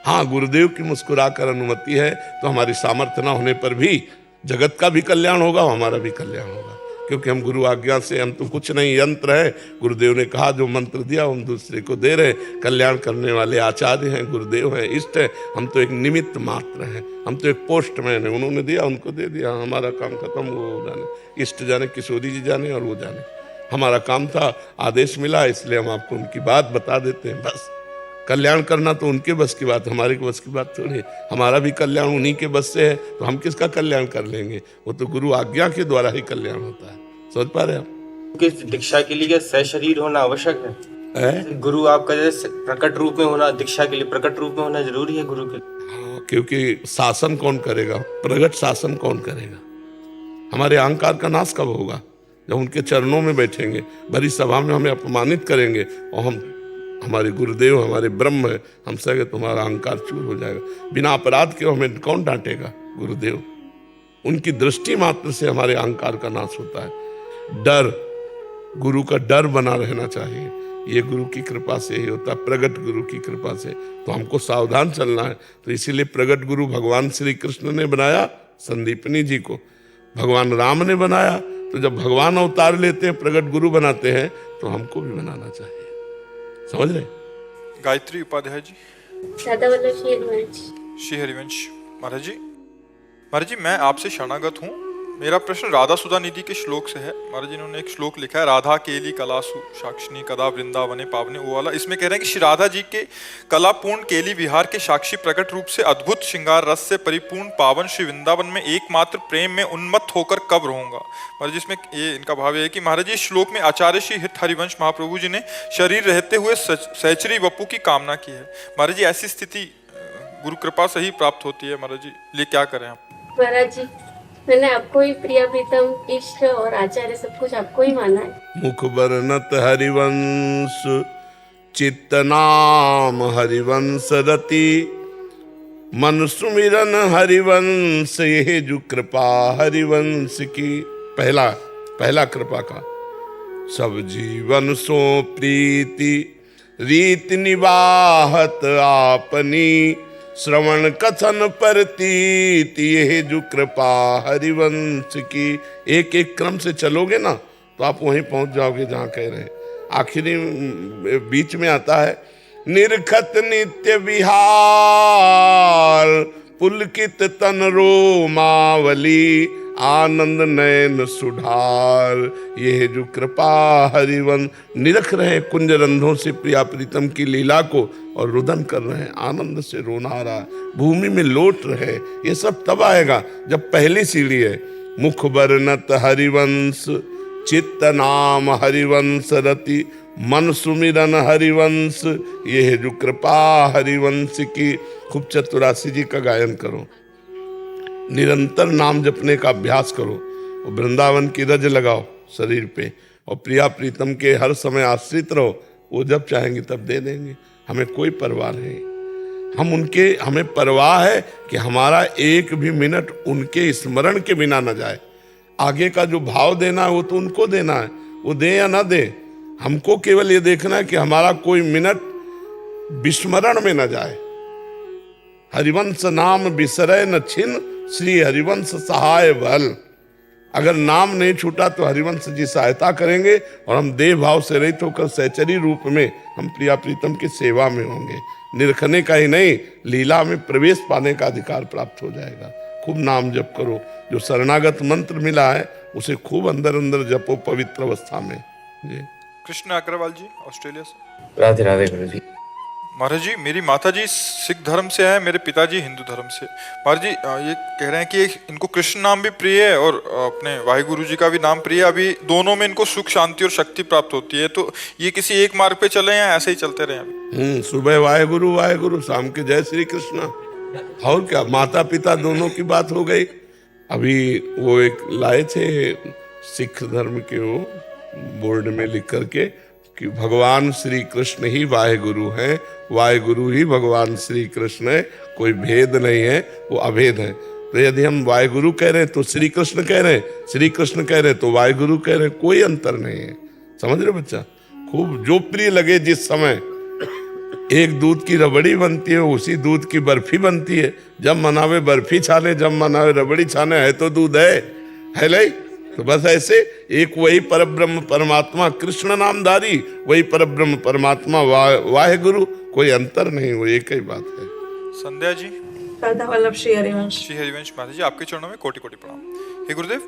हाँ, गुरुदेव की मुस्कुराकर अनुमति है तो हमारी सामर्थ्य न होने पर भी जगत का भी कल्याण होगा, हमारा भी कल्याण होगा। क्योंकि हम गुरु आज्ञा से, हम तो कुछ नहीं, यंत्र है। गुरुदेव ने कहा जो मंत्र दिया हम दूसरे को दे रहे। कल्याण करने वाले आचार्य हैं, गुरुदेव हैं, इष्ट है। हम तो एक निमित्त मात्र हैं, हम तो एक पोस्टमैन है। उन्होंने दिया, उनको दे दिया, हमारा काम खत्म। वो जाने, इष्ट जाने, किशोरी जी जाने और वो जाने। हमारा काम था, आदेश मिला, इसलिए हम आपको उनकी बात बता देते हैं, बस कल्याण करना तो उनके बस की बात, हमारे के बस की बात थोड़ी है। हमारा भी कल्याण उन्हीं के बस से है, तो हम किसका कल्याण कर लेंगे? वो तो गुरु आज्ञा के द्वारा ही कल्याण होता है। समझ पा रहे आप?
किस दीक्षा के लिए क्या सशरीर होना आवश्यक है? गुरु आपका जैसे प्रकट रूप में होना, दीक्षा के लिए प्रकट रूप में होना जरूरी है गुरु के लिए।
हाँ, क्योंकि शासन कौन करेगा? प्रगट शासन कौन करेगा? हमारे अहंकार का नाश कब होगा? जब उनके चरणों में बैठेंगे, बड़ी सभा में हमें अपमानित करेंगे और हम, हमारे गुरुदेव हमारे ब्रह्म है, हम सगे तुम्हारा अहंकार चूर हो जाएगा। बिना अपराध के हमें कौन डांटेगा? गुरुदेव। उनकी दृष्टि मात्र से हमारे अहंकार का नाश होता है। डर, गुरु का डर बना रहना चाहिए। ये गुरु की कृपा से ही होता है, प्रगट गुरु की कृपा से। तो हमको सावधान चलना है। तो इसीलिए प्रगट गुरु भगवान श्री कृष्ण ने बनाया संदीपनी जी को, भगवान राम ने बनाया। तो जब भगवान अवतार लेते हैं, प्रगट गुरु बनाते हैं, तो हमको भी बनाना चाहिए। समझ रहे?
गायत्री उपाध्याय जी।
दादा वल्लभ श्री हरिवंश।
श्री हरिवंश महाराज जी। महाराज जी, मैं आपसे शरणागत हूँ। मेरा प्रश्न राधा सुधा निधि के श्लोक से है। महाराज जी, इन्होंने एक श्लोक लिखा है, राधा केली कलासु साक्षिणी कदा वृंदावने पावने, वो वाला। इसमें कह रहे हैं कि श्री राधा जी के कलापूर्ण केली विहार के साक्षी प्रकट रूप से अद्भुत श्रृंगार रस से परिपूर्ण पावन श्री वृंदावन में एकमात्र प्रेम में उन्मत्त होकर कब रहूंगा। महाराज जी, इसमें ये इनका भाव है कि महाराज जी, इस श्लोक में आचार्य श्री हित हरिवंश महाप्रभु जी ने शरीर रहते हुए सहचरी वपु की कामना की है। महाराज जी, ऐसी स्थिति गुरु कृपा से ही प्राप्त होती है। महाराज जी, लिए क्या करें आप?
महाराज जी, मैंने आपको ही प्रिय प्रीतम इष्ट और आचार्य सब कुछ आपको ही माना है।
मुख बरनत हरिवंश चित्त नाम हरिवंश रति, मन सुमिरन हरिवंश ये जो कृपा हरिवंश की। पहला कृपा का, सब जीवन सो प्रीति रीति निवाहत आपनी, श्रवण कथन परतीति ये जो कृपा हरिवंश की। एक एक क्रम से चलोगे ना तो आप वहीं पहुंच जाओगे जहां कह रहे हैं। आखिरी बीच में आता है, निरखत नित्य विहार पुलकित तन रोमावली, आनंद नयन सुधार ये जो कृपा हरिवंश। निरख रहे कुंज रंध्रों से प्रिया प्रीतम की लीला को और रुदन कर रहे हैं, आनंद से रोना आ रहा है, भूमि में लौट रहे। ये सब तब आएगा जब पहली सीढ़ी है, मुख बरनत हरिवंश चित्त नाम हरिवंश रति, मन सुमिरन हरिवंश ये जो कृपा हरिवंश की। खूब चतुरासी जी का गायन करो, निरंतर नाम जपने का अभ्यास करो, और वृंदावन की रज लगाओ शरीर पे, और प्रिया प्रीतम के हर समय आश्रित रहो। वो जब चाहेंगे तब दे देंगे, हमें कोई परवाह नहीं। हमें परवाह है कि हमारा एक भी मिनट उनके स्मरण के बिना न जाए। आगे का जो भाव देना है वो तो उनको देना है, वो दे या ना दे। हमको केवल ये देखना है कि हमारा कोई मिनट विस्मरण में न जाए। हरिवंश नाम बिसरे न छिन, श्री हरिवंश सहाय बल। अगर नाम नहीं छूटा तो हरिवंश जी सहायता करेंगे, और हम देह भाव से रहित होकर सहचरी रूप में हम प्रिया प्रीतम की सेवा में होंगे। निरखने का ही नहीं, लीला में प्रवेश पाने का अधिकार प्राप्त हो जाएगा। खूब नाम जप करो, जो शरणागत मंत्र मिला है उसे खूब अंदर अंदर जपो पवित्र अवस्था में। जी।
कृष्ण अग्रवाल जी, ऑस्ट्रेलिया से।
राधे राधे गुरु जी।
महाराज जी, मेरी माताजी सिख धर्म से है, मेरे पिताजी हिंदू धर्म से। महाराज जी, ये कह रहे हैं कि इनको कृष्ण नाम भी प्रिय है और अपने वाहिगुरु जी का भी नाम प्रिय है। अभी दोनों में इनको सुख शांति और शक्ति प्राप्त होती है। तो ये किसी एक मार्ग पे चले या ऐसे ही चलते रहे अभी?
सुबह वाहिगुरु वाहिगुरु, शाम के जय श्री कृष्ण। और क्या, माता पिता दोनों की बात हो गई। अभी वो एक लाए थे सिख धर्म के, वो बोर्ड में लिख करके कि भगवान श्री कृष्ण ही वाहिगुरु हैं, वाहिगुरु ही भगवान श्री कृष्ण है, कोई भेद नहीं है, वो अभेद है। तो यदि हम वाहिगुरु कह रहे हैं तो श्री कृष्ण कह रहे हैं, श्री कृष्ण कह रहे हैं तो वाहिगुरु कह रहे हैं, कोई अंतर नहीं है। समझ रहे बच्चा? खूब जो प्रिय लगे जिस समय। एक दूध की रबड़ी बनती है, उसी दूध की बर्फी बनती है। जब मनावे बर्फी छाने, जब मनावे रबड़ी छाने, है तो दूध है नहीं? तो बस ऐसे एक वही परब्रह्म परमात्मा कृष्ण नामधारी, वही परब्रह्म परमात्मा वाहिगुरु, कोई अंतर नहीं, वो एक ही बात है।
संध्या जी।
दादा वल्लभ श्री हरिवंश।
श्री हरिवंश महाराज जी, आपके चरणों में कोटि कोटि प्रणाम। हे गुरुदेव,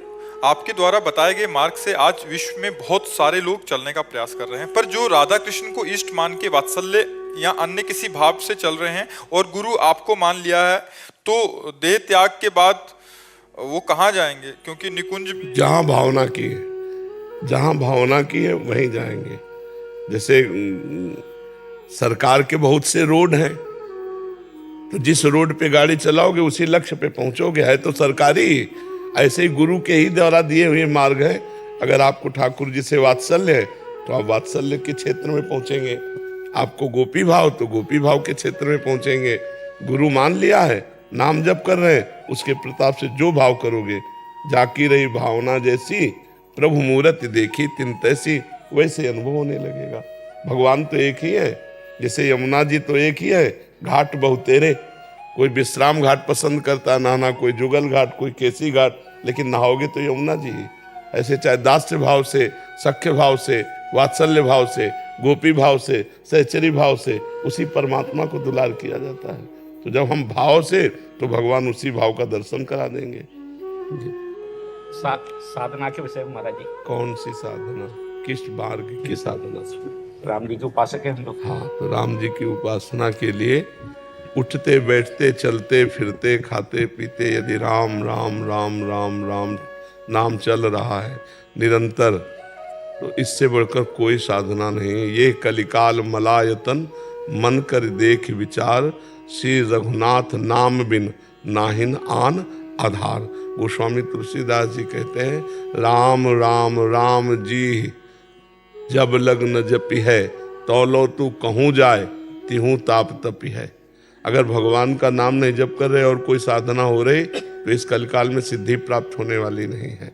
आपके द्वारा बताए गए मार्ग से आज विश्व में बहुत सारे लोग चलने का प्रयास कर रहे हैं, पर जो राधा कृष्ण को इष्ट मान के वात्सल्य या अन्य किसी भाव से चल रहे हैं और गुरु आपको मान लिया है, तो देह त्याग के बाद वो कहाँ जाएंगे? क्योंकि निकुंज
जहाँ भावना की है, जहाँ भावना की है वहीं जाएंगे। जैसे सरकार के बहुत से रोड हैं, तो जिस रोड पे गाड़ी चलाओगे उसी लक्ष्य पे पहुंचोगे, है तो सरकारी। ऐसे ही गुरु के ही द्वारा दिए हुए मार्ग है। अगर आपको ठाकुर जी से वात्सल्य है तो आप वात्सल्य के क्षेत्र में पहुंचेंगे, आपको गोपी भाव तो गोपी भाव के क्षेत्र में पहुंचेंगे। गुरु मान लिया है, नाम जप कर रहे हैं, उसके प्रताप से जो भाव करोगे, जाकी रही भावना जैसी प्रभु मूर्ति देखी तिन तैसी, वैसे अनुभव होने लगेगा। भगवान तो एक ही है, जैसे यमुना जी तो एक ही है, घाट बहुतेरे। कोई विश्राम घाट पसंद करता नहाना, कोई जुगल घाट, कोई केसी घाट, लेकिन नहाओगे तो यमुना जी ही। ऐसे चाहे दास्य भाव से, सख्य भाव से, वात्सल्य भाव से, गोपी भाव से, सहचरी भाव से उसी परमात्मा को दुलार किया जाता है। तो जब हम भाव से, तो भगवान उसी भाव का दर्शन करा देंगे।
साधना के विषय में महाराज जी,
कौन सी साधना, किस मार्ग की साधना?
राम जी के उपासक हैं हम लोग।
हाँ, तो राम जी की उपासना के लिए उठते बैठते चलते फिरते खाते पीते यदि राम राम राम राम राम नाम चल रहा है निरंतर, तो इससे बढ़कर कोई साधना नहीं है। ये कलिकाल मलायतन मन कर देख विचार, श्री रघुनाथ नाम बिन नाहिन आन आधार। गोस्वामी तुलसीदास जी कहते हैं, राम राम राम जी जब लग्न जपी है, तौलो तू कहूँ जाए तिहूँ ताप तपी है। अगर भगवान का नाम नहीं जप कर रहे और कोई साधना हो रही, तो इस कलकाल में सिद्धि प्राप्त होने वाली नहीं है।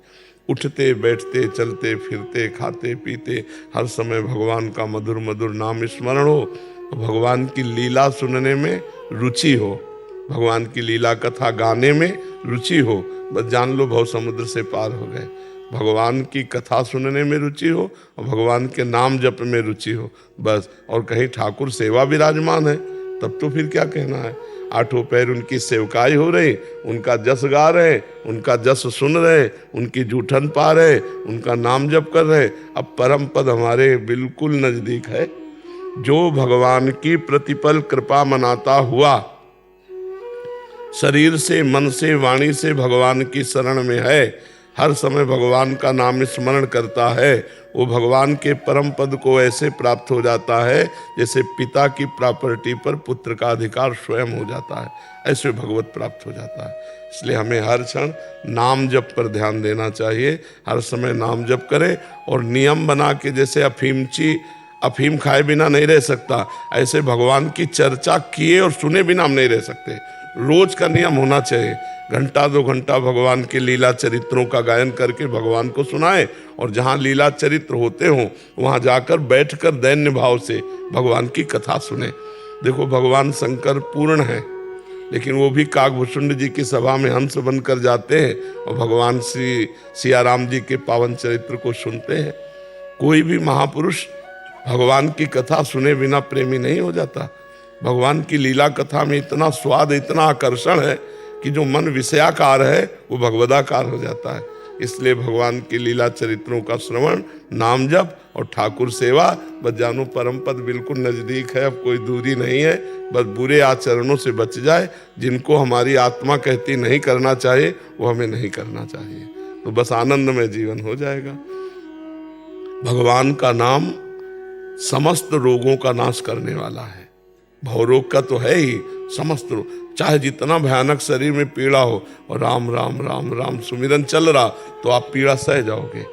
उठते बैठते चलते फिरते खाते पीते हर समय भगवान का मधुर मधुर नाम स्मरण हो, भगवान की लीला सुनने में रुचि हो, भगवान की लीला कथा गाने में रुचि हो, बस जान लो भव समुद्र से पार हो गए। भगवान की कथा सुनने में रुचि हो और भगवान के नाम जप में रुचि हो बस। और कहीं ठाकुर सेवा विराजमान है, तब तो फिर क्या कहना है। आठों पैर उनकी सेवकाई हो रही, उनका जस गा रहे, उनका जस सुन रहे, उनकी जूठन पा रहे, उनका नाम जप कर रहे। अब परम पद हमारे बिल्कुल नजदीक है। जो भगवान की प्रतिपल कृपा मनाता हुआ शरीर से, मन से, वाणी से भगवान की शरण में है, हर समय भगवान का नाम स्मरण करता है, वो भगवान के परम पद को ऐसे प्राप्त हो जाता है जैसे पिता की प्रॉपर्टी पर पुत्र का अधिकार स्वयं हो जाता है, ऐसे भगवत प्राप्त हो जाता है। इसलिए हमें हर क्षण नाम जप पर ध्यान देना चाहिए, हर समय नाम जप करें। और नियम बना के, जैसे अफीम खाए बिना नहीं रह सकता, ऐसे भगवान की चर्चा किए और सुने बिना हम नहीं रह सकते। रोज का नियम होना चाहिए, घंटा 2 घंटा भगवान के लीला चरित्रों का गायन करके भगवान को सुनाए, और जहाँ लीला चरित्र होते हों वहाँ जाकर बैठकर दैन्य भाव से भगवान की कथा सुने। देखो, भगवान शंकर पूर्ण है, लेकिन वो भी काकभूषुंड जी की सभा में हंस बनकर जाते हैं और भगवान श्री सियाराम जी के पावन चरित्र को सुनते हैं। कोई भी महापुरुष भगवान की कथा सुने बिना प्रेमी नहीं हो जाता। भगवान की लीला कथा में इतना स्वाद, इतना आकर्षण है कि जो मन विषयाकार है वो भगवदाकार हो जाता है। इसलिए भगवान की लीला चरित्रों का श्रवण, नाम जप और ठाकुर सेवा, बस जानो परम पद बिल्कुल नजदीक है, अब कोई दूरी नहीं है। बस बुरे आचरणों से बच जाए, जिनको हमारी आत्मा कहती नहीं करना चाहिए वो हमें नहीं करना चाहिए, तो बस आनंदमय जीवन हो जाएगा। भगवान का नाम समस्त रोगों का नाश करने वाला है। भवरोग का तो है ही, समस्त रोग, चाहे जितना भयानक शरीर में पीड़ा हो, और राम राम राम राम सुमिरन चल रहा तो आप पीड़ा सह जाओगे।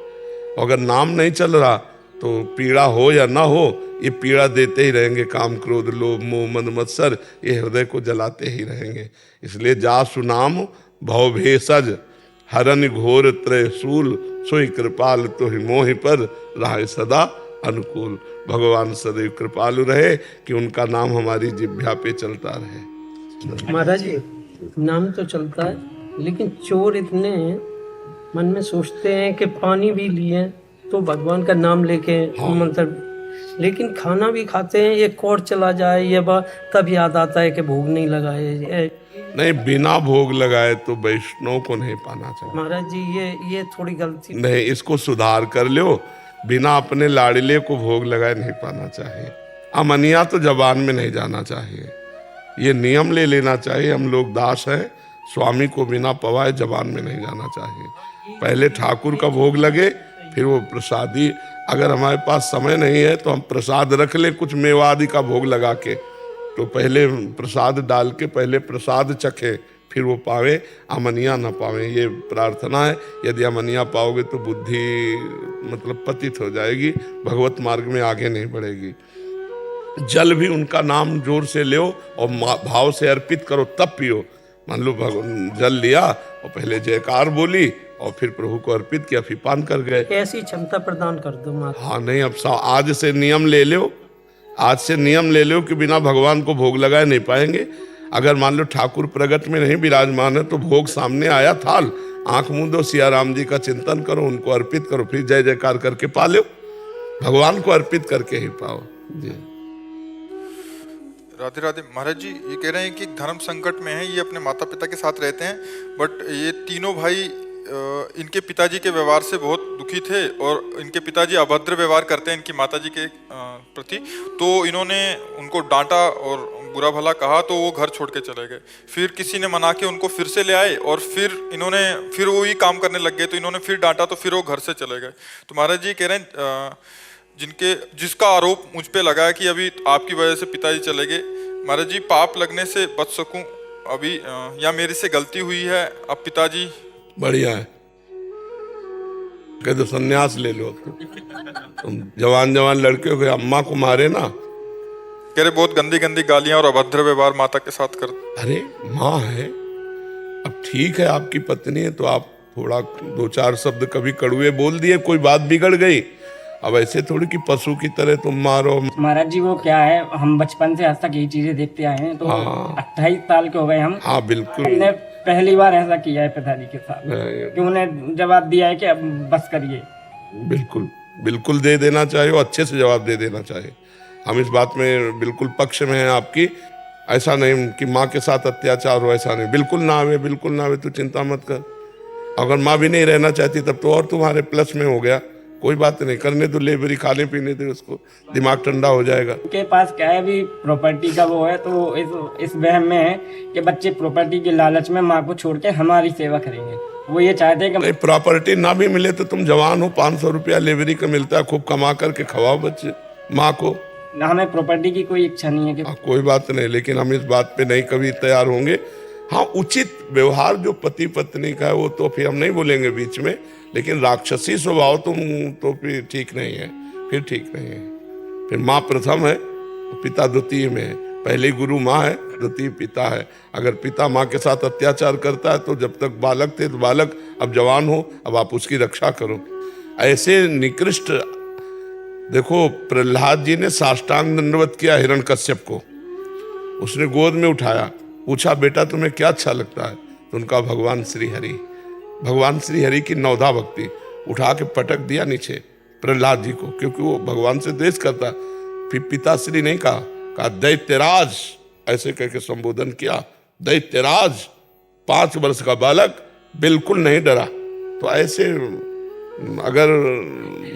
अगर नाम नहीं चल रहा तो पीड़ा हो या ना हो, ये पीड़ा देते ही रहेंगे। काम क्रोध लोभ मोह मद मत्सर ये हृदय को जलाते ही रहेंगे। इसलिए जासु नाम भव भेषज हरन घोर त्रयशूल, सोई कृपाल तो ही मोहि पर राहे सदा अनुकूल। भगवान सदैव कृपालु रहे कि उनका नाम हमारी जिह्वा पे चलता रहे।
महाराज जी, नाम तो चलता है, लेकिन चोर इतने मन में सोचते हैं कि पानी भी लिए तो भगवान का नाम लेके मतलब, लेकिन खाना भी खाते हैं, एक और चला जाए ये बात, तब याद आता है कि भोग नहीं लगाए।
नहीं, बिना भोग लगाए तो वैष्णव को नहीं पाना चाहिए।
महाराज जी, ये थोड़ी गलती
नहीं, इसको सुधार कर लो। बिना अपने लाड़ले को भोग लगाए नहीं पाना चाहिए। अमनिया तो जबान में नहीं जाना चाहिए, ये नियम ले लेना चाहिए। हम लोग दास हैं, स्वामी को बिना पवाए जबान में नहीं जाना चाहिए। पहले ठाकुर का भोग लगे, फिर वो प्रसादी। अगर हमारे पास समय नहीं है तो हम प्रसाद रख लें कुछ मेवा आदि का भोग लगा के, तो पहले प्रसाद डाल के पहले प्रसाद चखे, फिर वो पावे, अमनिया ना पावे। ये प्रार्थना है। यदि अमनिया पाओगे तो बुद्धि मतलब पतित हो जाएगी, भगवत मार्ग में आगे नहीं बढ़ेगी। जल भी उनका नाम जोर से लो और भाव से अर्पित करो, तब पियो। मान लो जल लिया और पहले जयकार बोली और फिर प्रभु को अर्पित किया, फिर पान कर गए।
ऐसी क्षमता प्रदान कर दो माता।
हाँ नहीं, अब आज से नियम ले लो, आज से नियम ले लो कि बिना भगवान को भोग लगाए नहीं पाएंगे। अगर मान लो ठाकुर प्रगट में नहीं विराजमान है तो भोग सामने आया, थाल, आंख मूंद दो, सिया राम जी का चिंतन करो, उनको अर्पित करो, फिर जय जयकार करके पा लो। भगवान को अर्पित करके ही पाओ जी।
राधे राधे। महाराज जी ये कह रहे हैं कि धर्म संकट में है, ये अपने माता पिता के साथ रहते हैं, बट ये तीनों भाई इनके पिताजी के व्यवहार से बहुत दुखी थे और इनके पिताजी अभद्र व्यवहार करते हैं इनकी माताजी के प्रति। तो इन्होंने उनको डांटा और बुरा भला कहा तो वो घर छोड़ के चले गए। फिर किसी ने मना के उनको फिर से ले आए और फिर इन्होंने फिर वही काम करने लग गए, तो इन्होंने फिर डांटा तो फिर वो घर से चले गए। तो महाराज जी कह रहे हैं जिसका आरोप मुझ पे लगा है कि अभी आपकी वजह से पिताजी चले गए, महाराज जी पाप लगने से बच सकूं अभी, या मेरे से गलती हुई है, अब पिताजी
बढ़िया है, कह दो संन्यास ले लो। तुम जवान जवान लड़के हो गए, अम्मा को मारे ना,
कह रहे बहुत गंदी गंदी गालियां और अभद्र व्यवहार माता के साथ कर।
अरे माँ है, अब ठीक है आपकी पत्नी है तो आप थोड़ा दो चार शब्द कभी कड़ुए बोल दिए, कोई बात बिगड़ गई। अब ऐसे थोड़ी कि पशु की तरह तुम मारो।
महाराज जी वो क्या है, हम बचपन से आज तक यही चीजें देखते आए हैं, तो 28 साल के हो गए हम।
हाँ बिल्कुल,
हमने पहली बार ऐसा किया है पिताजी के साथ कि उन्हें जवाब दिया है कि अब बस करिए।
बिल्कुल बिल्कुल दे देना चाहिए, अच्छे से जवाब दे देना चाहिए। हम इस बात में बिल्कुल पक्ष में हैं आपकी। ऐसा नहीं कि माँ के साथ अत्याचार हो, ऐसा नहीं, बिल्कुल ना आवे, बिल्कुल ना आवे, तू चिंता मत कर। अगर माँ भी नहीं रहना चाहती तब तो और तुम्हारे प्लस में हो गया, कोई बात नहीं, करने तो लेबरी, खाने पीने दे उसको, दिमाग ठंडा हो जाएगा।
उनके पास क्या है भी प्रॉपर्टी का वो है, तो इस वहम में है कि बच्चे प्रॉपर्टी के लालच में माँ को छोड़ के हमारी सेवा करेंगे। वो ये चाहते हैं कि
नहीं, प्रॉपर्टी ना भी मिले तो तुम जवान हो, 500 रुपया लेबरी का मिलता है, खूब कमा करके खवाओ बच्चे माँ को।
हमें प्रॉपर्टी की कोई इच्छा नहीं है कि
कोई बात नहीं, लेकिन हम इस बात पे नहीं कभी तैयार होंगे। हाँ, उचित व्यवहार जो पति पत्नी का है वो तो फिर हम नहीं बोलेंगे बीच में, लेकिन राक्षसी स्वभाव तुम तो फिर ठीक नहीं है, फिर ठीक नहीं है। फिर माँ प्रथम है, पिता द्वितीय में है। पहले गुरु माँ है, द्वितीय पिता है। अगर पिता माँ के साथ अत्याचार करता है तो जब तक बालक थे तो बालक, अब जवान हो, अब आप उसकी रक्षा करो। ऐसे निकृष्ट, देखो प्रहलाद जी ने साष्टांग दंडवत किया हिरण्यकश्यप को, उसने गोद में उठाया, पूछा बेटा तुम्हें क्या अच्छा लगता है, तो उनका भगवान श्री हरि, भगवान श्री हरि की नवधा भक्ति, उठा के पटक दिया नीचे प्रहलाद जी को, क्योंकि वो भगवान से द्वेष करता। फिर पिताश्री नहीं कहा दैत्यराज, ऐसे कह के संबोधन किया, दैत्यराज, 5 वर्ष का बालक, बिल्कुल नहीं डरा। तो ऐसे अगर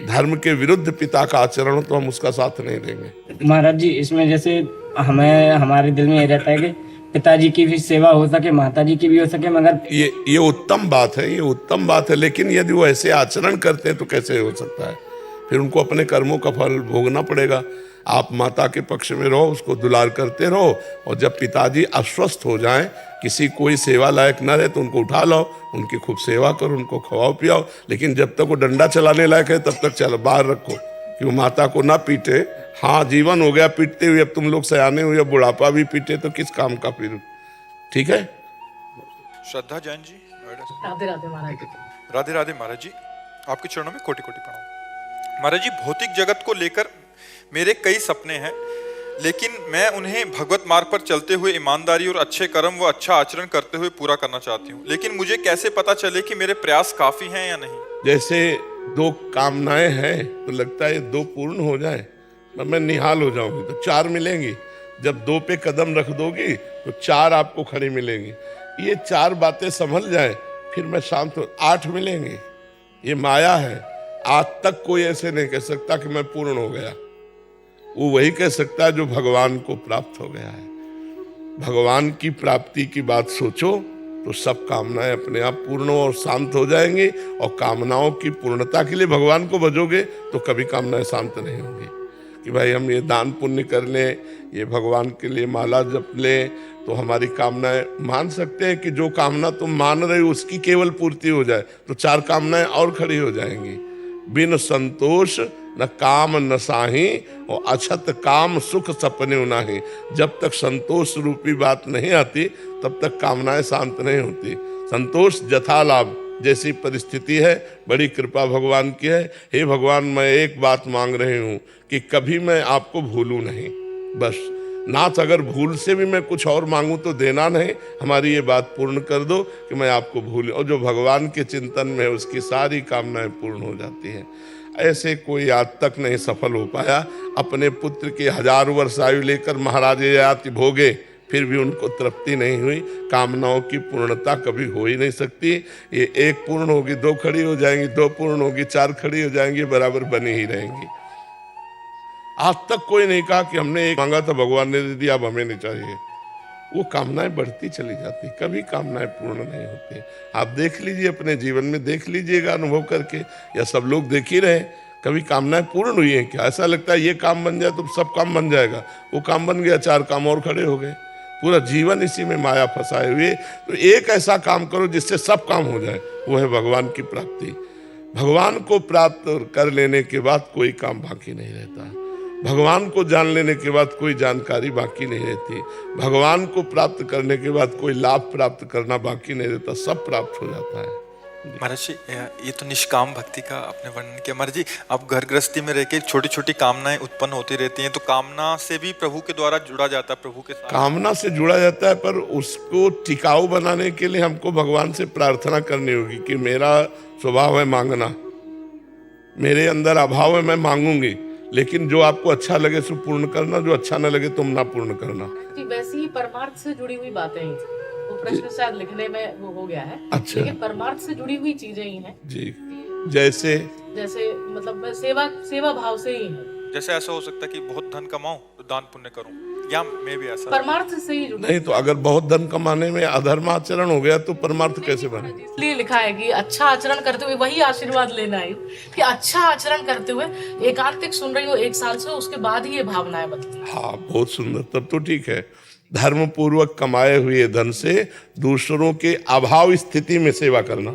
धर्म के विरुद्ध पिता का आचरण हो तो हम उसका साथ नहीं देंगे।
महाराज जी इसमें जैसे हमें, हमारे दिल में ये रहता है कि पिताजी की भी सेवा हो सके, माताजी की भी हो सके, मगर
ये उत्तम बात है, ये उत्तम बात है, लेकिन यदि वो ऐसे आचरण करते हैं तो कैसे हो सकता है? फिर उनको अपने कर्मों का फल भोगना पड़ेगा। आप माता के पक्ष में रहो, उसको दुलार करते रहो, और जब पिताजी अस्वस्थ हो जाएं, किसी कोई सेवा लायक न रहे तो उनको उठा लाओ, उनकी खूब सेवा करो, उनको खवाओ पियाओ, लेकिन जब तक वो डंडा चलाने लायक है तब तक चलो बाहर रखो कि वो माता को ना पीटे। हाँ, जीवन हो गया पीटते हुए, अब तुम लोग सयाने हुए, बुढ़ापा भी पीटे तो किस काम का फिर? ठीक है।
श्रद्धा जैन जी।
राधे राधे महाराज जी।
राधे राधे महाराज जी, आपके चरणों में कोटि कोटि प्रणाम। महाराज जी, भौतिक जगत को लेकर मेरे कई सपने हैं, लेकिन मैं उन्हें भगवत मार्ग पर चलते हुए ईमानदारी और अच्छे कर्म व अच्छा आचरण करते हुए पूरा करना चाहती हूँ। लेकिन मुझे कैसे पता चले कि मेरे प्रयास काफी हैं या नहीं?
जैसे 2 कामनाएं हैं तो लगता है 2 पूर्ण हो जाए, मैं निहाल हो जाऊंगी तो 4 मिलेंगी। जब 2 पे कदम रख दोगी तो 4 आपको खड़ी मिलेंगी। ये 4 बातें संभल जाए फिर मैं शांत हो, 8 मिलेंगी। ये माया है। आज तक कोई ऐसे नहीं कह सकता कि मैं पूर्ण हो गया। वो वही कह सकता है जो भगवान को प्राप्त हो गया है। भगवान की प्राप्ति की बात सोचो तो सब कामनाएं अपने आप पूर्ण और शांत हो जाएंगी, और कामनाओं की पूर्णता के लिए भगवान को भजोगे तो कभी कामनाएं शांत नहीं होंगी। कि भाई हम ये दान पुण्य कर लें, ये भगवान के लिए माला जप लें, तो हमारी कामनाएं, मान सकते हैं कि जो कामना तुम मान रहे हो उसकी केवल पूर्ति हो जाए तो 4 कामनाएं और खड़ी हो जाएंगी। बिन संतोष न काम न साही, और अछत काम सुख सपने उनाही। जब तक संतोष रूपी बात नहीं आती तब तक कामनाएं शांत नहीं होती। संतोष जथा लाभ, जैसी परिस्थिति है, बड़ी कृपा भगवान की है। हे भगवान, मैं एक बात मांग रही हूँ कि कभी मैं आपको भूलूं नहीं, बस। नाथ, अगर भूल से भी मैं कुछ और मांगूं तो देना नहीं, हमारी ये बात पूर्ण कर दो कि मैं आपको भूलूं। और जो भगवान के चिंतन में है उसकी सारी कामनाएं पूर्ण हो जाती हैं। ऐसे कोई आज तक नहीं सफल हो पाया। अपने पुत्र की 1000 वर्ष आयु लेकर महाराज ययाति भोगे, फिर भी उनको तृप्ति नहीं हुई। कामनाओं की पूर्णता कभी हो ही नहीं सकती। ये 1 पूर्ण होगी 2 खड़ी हो जाएंगी, 2 पूर्ण होगी 4 खड़ी हो जाएंगी, बराबर बनी ही रहेंगी। आज तक कोई नहीं कहा कि हमने एक मांगा था भगवान ने दे दिया, अब हमें नहीं चाहिए। वो कामनाएं बढ़ती चली जाती, कभी कामनाएं पूर्ण नहीं होती। आप देख लीजिए, अपने जीवन में देख लीजिएगा अनुभव करके, या सब लोग देख ही रहे, कभी कामनाएं पूर्ण हुई हैं क्या? ऐसा लगता है ये काम बन जाए तो सब काम बन जाएगा, वो काम बन गया 4 काम और खड़े हो गए। पूरा जीवन इसी में माया फंसाए हुए। तो एक ऐसा काम करो जिससे सब काम हो जाए, वो है भगवान की प्राप्ति। भगवान को प्राप्त कर लेने के बाद कोई काम बाकी नहीं रहता। भगवान को जान लेने के बाद कोई जानकारी बाकी नहीं रहती। भगवान को प्राप्त करने के बाद कोई लाभ प्राप्त करना बाकी नहीं रहता, सब प्राप्त हो जाता है।
महाराज जी, ये तो निष्काम भक्ति का आपने वर्णन किया। महाराज जी, आप घर गृहस्थी में रह के छोटी छोटी कामनाएं उत्पन्न होती रहती हैं, तो कामना से भी प्रभु के द्वारा जुड़ा जाता है, प्रभु के साथ
कामना से जुड़ा जाता है। पर उसको टिकाऊ बनाने के लिए हमको भगवान से प्रार्थना करनी होगी कि मेरा स्वभाव है मांगना, मेरे अंदर अभाव है, मैं मांगूंगी, लेकिन जो आपको अच्छा लगे सो पूर्ण करना, जो अच्छा न लगे तुम ना पूर्ण करना।
जी, वैसे ही परमार्थ से जुड़ी हुई बातें ही थी। वो प्रश्न शायद लिखने में वो हो गया है।
अच्छा।
लेकिन परमार्थ से जुड़ी हुई चीजें ही हैं
जी। जैसे
मतलब सेवा भाव से ही है।
जैसे ऐसा हो सकता है कि बहुत धन कमाऊं तो दान पुण्य करूं, या मैं भी ऐसा
परमार्थ से ही जुड़ी
नहीं। तो अगर बहुत धन कमाने में अधर्म आचरण हो गया तो परमार्थ कैसे बने?
इसलिए लिखा है कि अच्छा आचरण करते हुए, वही आशीर्वाद लेना है कि अच्छा आचरण करते हुए एकांतिक सुन रही हो 1 साल से, उसके बाद ही ये भावनाएं बनती।
हाँ, बहुत सुंदर, तब तो ठीक है। धर्म पूर्वक कमाए हुए धन से दूसरों के अभाव स्थिति में सेवा करना।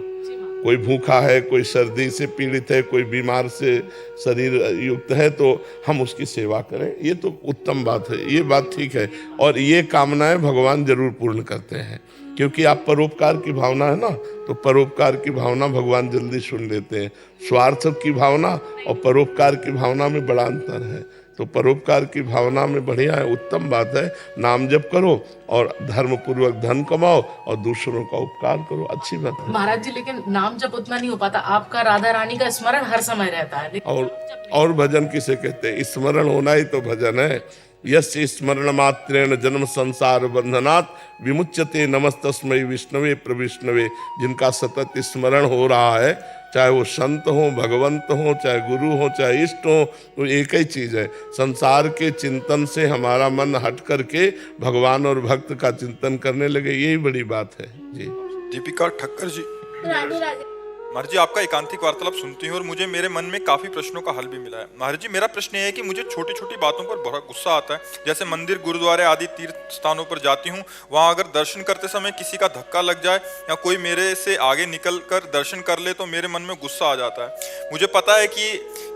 कोई भूखा है, कोई सर्दी से पीड़ित है, कोई बीमार से शरीर युक्त है, तो हम उसकी सेवा करें, ये तो उत्तम बात है, ये बात ठीक है। और ये कामनाएं भगवान जरूर पूर्ण करते हैं, क्योंकि आप परोपकार की भावना है ना, तो परोपकार की भावना भगवान जल्दी सुन लेते हैं। स्वार्थ की भावना और परोपकार की भावना में बड़ा अंतर है। तो परोपकार की भावना में बढ़िया है, उत्तम बात है। नाम जप करो और धर्म पूर्वक धन कमाओ और दूसरों का उपकार करो, अच्छी बात है।
महाराज जी, लेकिन नाम जप उतना नहीं हो पाता। आपका राधा रानी का स्मरण हर समय रहता है।
और भजन किसे कहते हैं? स्मरण होना ही तो भजन है। यस्य स्मरण मात्रेण जन्म संसार बंधनात् विमुच्यते नमस्तस्मै विष्णवे प्रविष्णवे। जिनका सतत स्मरण हो रहा है, चाहे वो संत हो, भगवंत हो, चाहे गुरु हो, चाहे इष्ट हो, तो एक ही चीज है। संसार के चिंतन से हमारा मन हट करके भगवान और भक्त का चिंतन करने लगे, यही बड़ी बात है जी।
दीपिका ठक्कर जी,
राधे राधे।
महाराज जी, आपका एकांतिक वार्तालाप सुनती हूँ और मुझे मेरे मन में काफी प्रश्नों का हल भी मिला है। महाराज जी, मेरा प्रश्न ये है कि मुझे छोटी छोटी बातों पर बहुत गुस्सा आता है। जैसे मंदिर, गुरुद्वारे आदि तीर्थ स्थानों पर जाती हूँ, वहाँ अगर दर्शन करते समय किसी का धक्का लग जाए या कोई मेरे से आगे निकल कर दर्शन कर ले तो मेरे मन में गुस्सा आ जाता है। मुझे पता है कि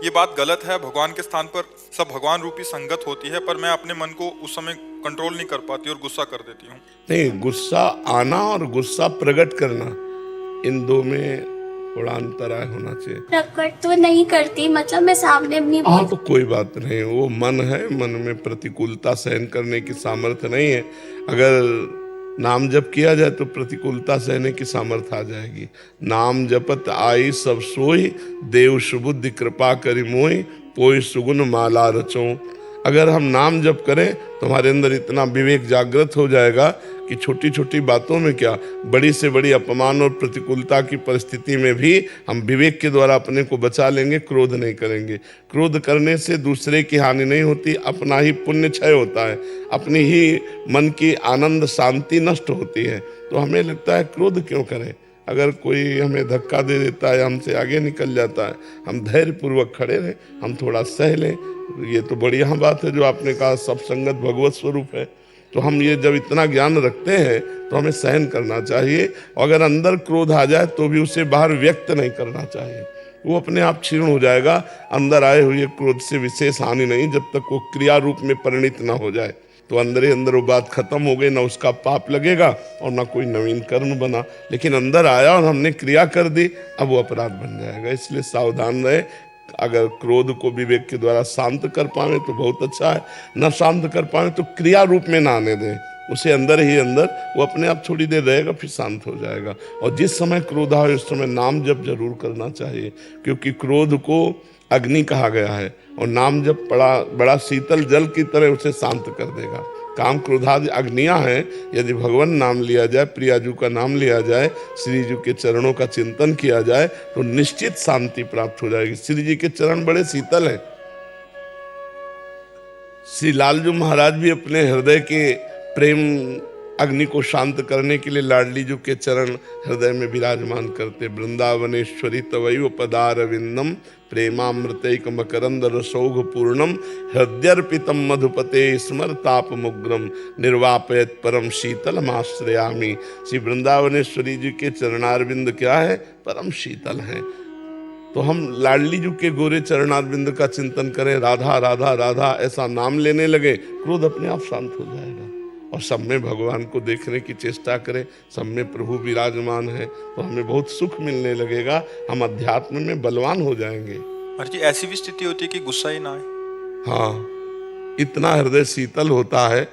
ये बात गलत है, भगवान के स्थान पर सब भगवान रूपी संगत होती है, पर मैं अपने मन को उस समय कंट्रोल नहीं कर पाती और गुस्सा कर देती हूँ।
नहीं, गुस्सा आना और गुस्सा प्रकट करना, इन दो में थोड़ा अंतराय होना चाहिए।
प्रकट तो नहीं करती, मतलब मैं सामने भी नहीं
हाँ, तो कोई बात नहीं, वो मन है, मन में प्रतिकूलता सहन करने की सामर्थ्य नहीं है। अगर नाम जप किया जाए तो प्रतिकूलता सहने की सामर्थ्य आ जाएगी। नाम जपत आई सब सोई, देव सुबुद्धि कृपा करि मोहि, पोई सुगुन माला रचो। अगर हम नाम जप करें तो हमारे अंदर इतना विवेक जागृत हो जाएगा कि छोटी छोटी बातों में क्या, बड़ी से बड़ी अपमान और प्रतिकूलता की परिस्थिति में भी हम विवेक के द्वारा अपने को बचा लेंगे, क्रोध नहीं करेंगे। क्रोध करने से दूसरे की हानि नहीं होती, अपना ही पुण्य क्षय होता है, अपनी ही मन की आनंद शांति नष्ट होती है। तो हमें लगता है क्रोध क्यों करें, अगर कोई हमें धक्का दे देता है, हमसे आगे निकल जाता है, हम धैर्यपूर्वक खड़े रहें, हम थोड़ा सह लें। ये तो बढ़िया बात है जो आपने कहा, सब संगत भगवत स्वरूप है। तो हम ये जब इतना ज्ञान रखते हैं तो हमें सहन करना चाहिए, और अगर अंदर क्रोध आ जाए तो भी उसे बाहर व्यक्त नहीं करना चाहिए, वो अपने आप क्षीण हो जाएगा। अंदर आए हुए क्रोध से विशेष हानि नहीं, जब तक वो क्रिया रूप में परिणित ना हो जाए। तो अंदर ही अंदर वो बात खत्म हो गई, ना उसका पाप लगेगा और ना कोई नवीन कर्म बना। लेकिन अंदर आया और हमने क्रिया कर दी, अब वो अपराध बन जाएगा। इसलिए सावधान रहे। अगर क्रोध को विवेक के द्वारा शांत कर पाए तो बहुत अच्छा है, न शांत कर पाए तो क्रिया रूप में ना आने दें, उसे अंदर ही अंदर वो अपने आप थोड़ी देर रहेगा, फिर शांत हो जाएगा। और जिस समय क्रोध आए उस समय नाम जप जरूर करना चाहिए, क्योंकि क्रोध को अग्नि कहा गया है और नाम जप बड़ा शीतल जल की तरह उसे शांत कर देगा। काम क्रोधादि अग्नियां हैं, यदि भगवान नाम लिया जाए, प्रियाजू का नाम लिया जाए, श्री जी के चरणों का चिंतन किया जाए तो निश्चित शांति प्राप्त हो जाएगी। श्री जी के चरण बड़े शीतल हैं। श्री लालजू महाराज भी अपने हृदय के प्रेम अग्नि को शांत करने के लिए लाडली जी के चरण हृदय में विराजमान करते। वृंदावनेश्वरी तवैव पदारविंदम प्रेमामृतैक मकरंद रसौघ पूर्णम हृदयर्पितम मधुपते स्मरतापमुग्रम निर्वापयत परम शीतलमाश्रयामि। श्री वृंदावनेश्वरी जी के चरणारविंद क्या है, परम शीतल हैं। तो हम लाडली जी के गोरे चरणारविंद का चिंतन करें, राधा राधा राधा ऐसा नाम लेने लगे, क्रोध अपने आप शांत हो जाएगा। और सब में भगवान को देखने की चेष्टा करें, सब में प्रभु विराजमान है, तो हमें बहुत सुख मिलने लगेगा, हम अध्यात्म में बलवान हो जाएंगे।
जी ऐसी भी स्थिति होती है कि गुस्सा ही ना आए।
हाँ, इतना हृदय शीतल होता है,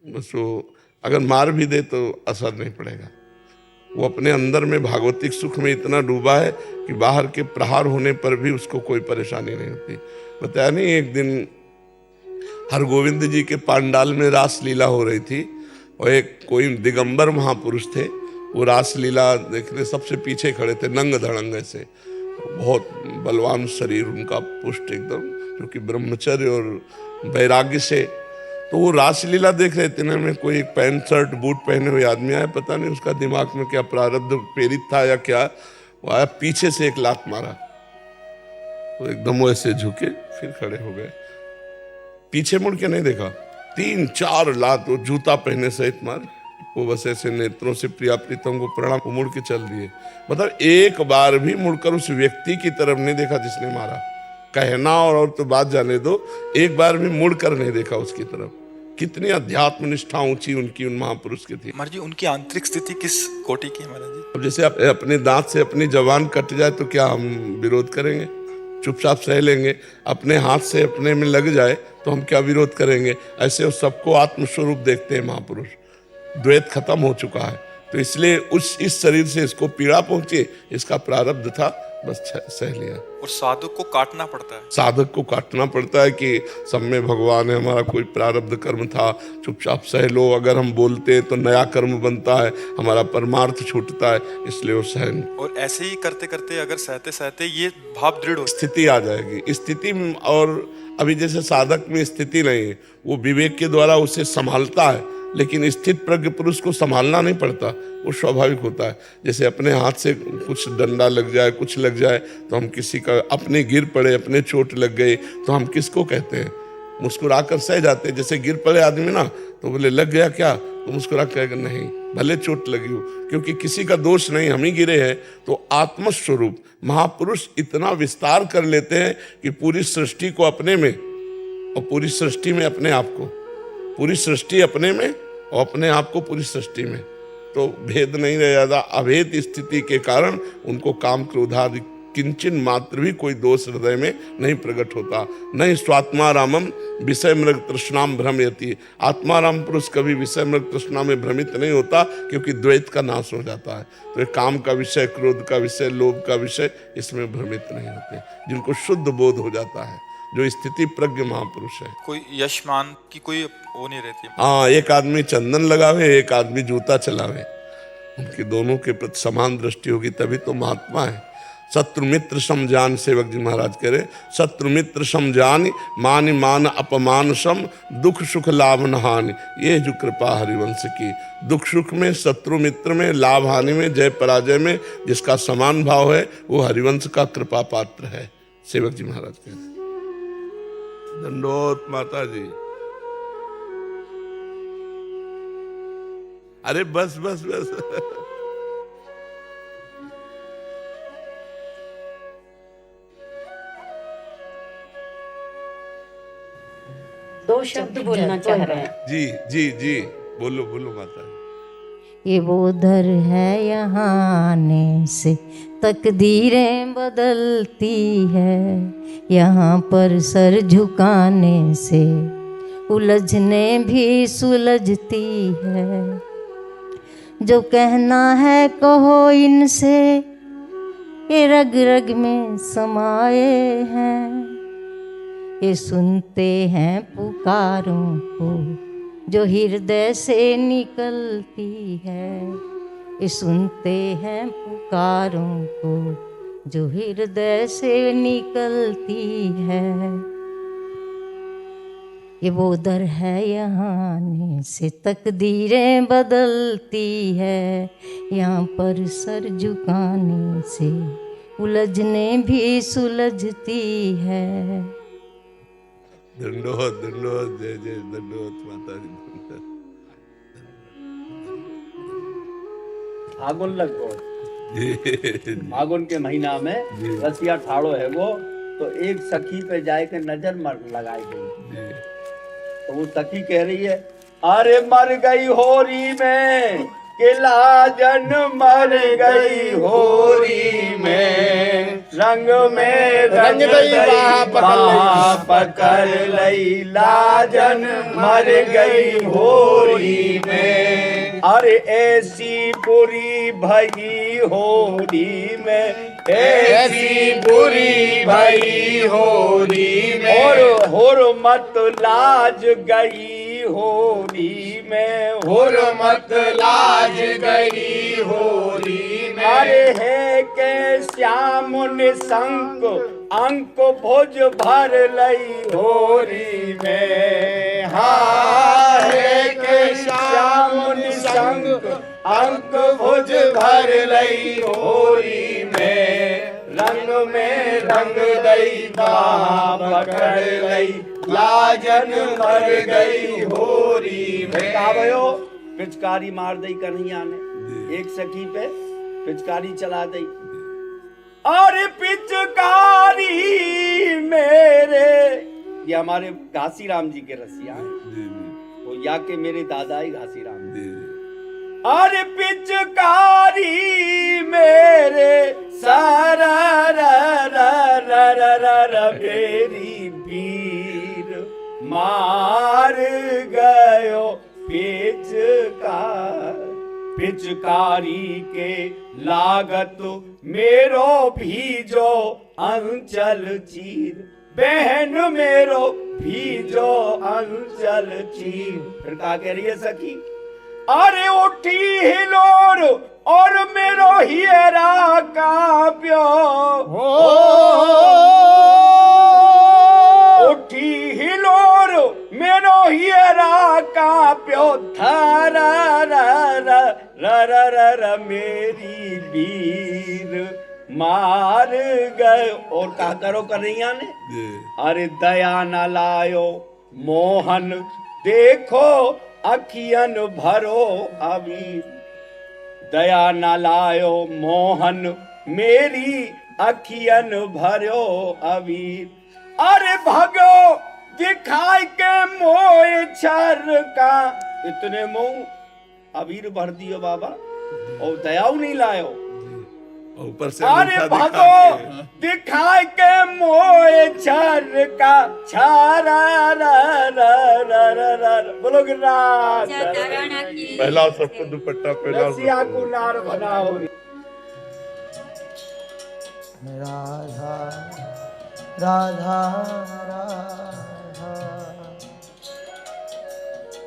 बस वो अगर मार भी दे तो असर नहीं पड़ेगा। वो अपने अंदर में भागवतिक सुख में इतना डूबा है कि बाहर के प्रहार होने पर भी उसको कोई परेशानी नहीं होती। बताया नहीं, एक दिन हरगोविंद जी के पांडाल में रासलीला हो रही थी और एक कोई दिगंबर महापुरुष थे, वो रासलीला देखने सबसे पीछे खड़े थे, नंग धड़ंग ऐसे, बहुत बलवान शरीर उनका, पुष्ट एकदम, क्योंकि ब्रह्मचर्य और वैराग्य से। तो वो रासलीला देख रहे थे, में कोई एक पैंट शर्ट बूट पहने हुए आदमी आया, पता नहीं उसका दिमाग में क्या प्रारब्ध प्रेरित था या क्या, वो आया पीछे से एक लात मारा, तो एकदम वो ऐसे झुके फिर खड़े हो गए, पीछे मुड़ के नहीं देखा, 3-4 लात वो जूता पहने सहित मार, वो बस ऐसे नेत्रों से प्रिया प्रीतम को प्रणाम को मुड़ के चल दिए। मतलब एक बार भी मुड़कर उस व्यक्ति की तरफ नहीं देखा जिसने मारा। कहना और तो बात जाने दो, एक बार भी मुड़कर नहीं देखा उसकी तरफ। कितनी अध्यात्म निष्ठा ऊंची उनकी उन महापुरुष की थी।
महाराज जी उनकी आंतरिक स्थिति किस कोटि की है महाराज जी?
अब जैसे अपने दांत से अपनी जबान कट जाए तो क्या हम विरोध करेंगे, चुपचाप सह लेंगे। अपने हाथ से अपने में लग जाए तो हम क्या विरोध करेंगे। ऐसे वो सबको आत्मस्वरूप देखते हैं महापुरुष। द्वैत खत्म हो चुका है, तो इसलिए इस शरीर से इसको पीड़ा पहुंची, इसका प्रारब्ध था, बस सह लिया।
और साधक को काटना पड़ता है,
साधक को काटना पड़ता है कि सब में भगवान है, हमारा कोई प्रारब्ध कर्म था, चुपचाप सह लो। अगर हम बोलते हैं तो नया कर्म बनता है, हमारा परमार्थ छूटता है, इसलिए वो सहन।
और ऐसे ही करते करते अगर सहते सहते ये भाव दृढ़ हो,
स्थिति आ जाएगी। स्थिति और अभी जैसे साधक में स्थिति नहीं है, वो विवेक के द्वारा उसे संभालता है, लेकिन स्थित प्रज्ञ पुरुष को संभालना नहीं पड़ता, वो स्वाभाविक होता है। जैसे अपने हाथ से कुछ डंडा लग जाए, कुछ लग जाए, तो हम किसी का अपने गिर पड़े, अपने चोट लग गई, तो हम किसको कहते हैं, मुस्कुराकर सह जाते हैं। जैसे गिर पड़े आदमी ना, तो बोले लग गया क्या, तो मुस्कुरा कहेगा नहीं, भले चोट लगी हो, क्योंकि किसी का दोष नहीं, हम ही गिरे हैं। तो आत्मस्वरूप महापुरुष इतना विस्तार कर लेते हैं कि पूरी सृष्टि को अपने में और पूरी सृष्टि में अपने आप को, पूरी सृष्टि अपने में और अपने आप को पूरी सृष्टि में, तो भेद नहीं रह जाता। अभेद स्थिति के कारण उनको काम क्रोधादि किंचन मात्र भी कोई दोष हृदय में नहीं प्रकट होता। नहीं स्वात्मा रामम विषय मृग तृष्णाम भ्रमयति। आत्मा राम पुरुष कभी विषय मृग तृष्णा में भ्रमित नहीं होता, क्योंकि द्वैत का नाश हो जाता है। तो काम का विषय, क्रोध का विषय, लोभ का विषय, इसमें भ्रमित नहीं होते, जिनको शुद्ध बोध हो जाता है। जो स्थिति प्रज्ञ महापुरुष है।
कोई यशमान की कोई वो नहीं रहती।
हाँ, एक आदमी चंदन लगावे, एक आदमी जूता चलावे, उनकी दोनों के प्रति समान दृष्टि होगी तभी तो महात्मा है। शत्रु मित्र समझान, सेवक जी महाराज कह रहे, शत्रु मित्र समझान, मान मान अपमान सम, दुख सुख लाभ न हानि। ये जो कृपा हरिवंश की, दुख सुख में, शत्रु मित्र में, लाभ हानि में, जय पराजय में जिसका समान भाव है वो हरिवंश का कृपा पात्र है। सेवक जी महाराज कह रहे। दंडोत माता जी। अरे बस बस बस।
दो शब्द बोलना चाह रहे हैं।
जी जी जी, बोलो बोलो माता।
ये वो दर है यहाँ आने से तकदीरें बदलती है, यहाँ पर सर झुकाने से उलझने भी सुलझती है। जो कहना है कहो इनसे, ये रग रग में समाये हैं। ये सुनते हैं पुकारों को जो हृदय से निकलती है। ये सुनते हैं पुकारों को जो हृदय से निकलती है। ये वो दर है यहाँ आने से तकदीरें बदलती है, यहाँ पर सर झुकाने से उलझने भी सुलझती है।
दंडोत दंडोत, जय जय दंडोत माता जी।
फागुन लग गो, फागुन के महीना में रसिया ठाड़ो है वो, तो एक सखी पे जाए के नजर लगाई गई। तो वो सखी कह रही है, अरे मर गई होरी में के लाजन, मर गई होरी में रंग में रंग पकड़ लई लाजन, मर गई होरी में। अरे ऐसी बुरी भई होरी में, ऐसी बुरी भई होरी में। होर मत लाज गई होरी में, होर मत लाज गई होरी में। अरे है के श्याम निशंक अंक भुज भर लई होरी में। हाँ, है के श्याम निशंक अंक भुज भर लई होरी में। रंग में रंग दई पकड़ लई लाजन, मर गई होरी में। कावयो पिचकारी मार दई कन्हैया ने, एक सखी पे पिचकारी चला दई। और पिचकारी मेरे, ये हमारे घासीराम जी के रसिया हैं, तो या के मेरे दादा ही घासीराम जी। और पिचकारी मेरे सारा मेरी पीर मार गयो पिचकारी के लागत मेरो भीजो अंचल चीर। बहन मेरो भीजो अंचल चीर। फिर क्या कह रही है सखी, अरे उठी हिलोर और मेरो हियरा काप्यो। उठी हिलोर मेरो हियरा काप्यो। थरा र मेरी वीर मार गए। और क्या करो कन्हैया ने, अरे दया न लायो मोहन देखो अखियन भरो अभी। दया न लायो मोहन मेरी अखियन भरो अभी। अरे भगो दिखाई के मोए छर का, इतने मोह अबीर भर दियो बाबा और दयाऊ नहीं लायो।
ऊपर से
अरे भगो दिखाई के मोए छर का छारा बोलो गिरनार।
पहला सबको दुपट्टा पहला
को नार बनाओ।
राधा राधा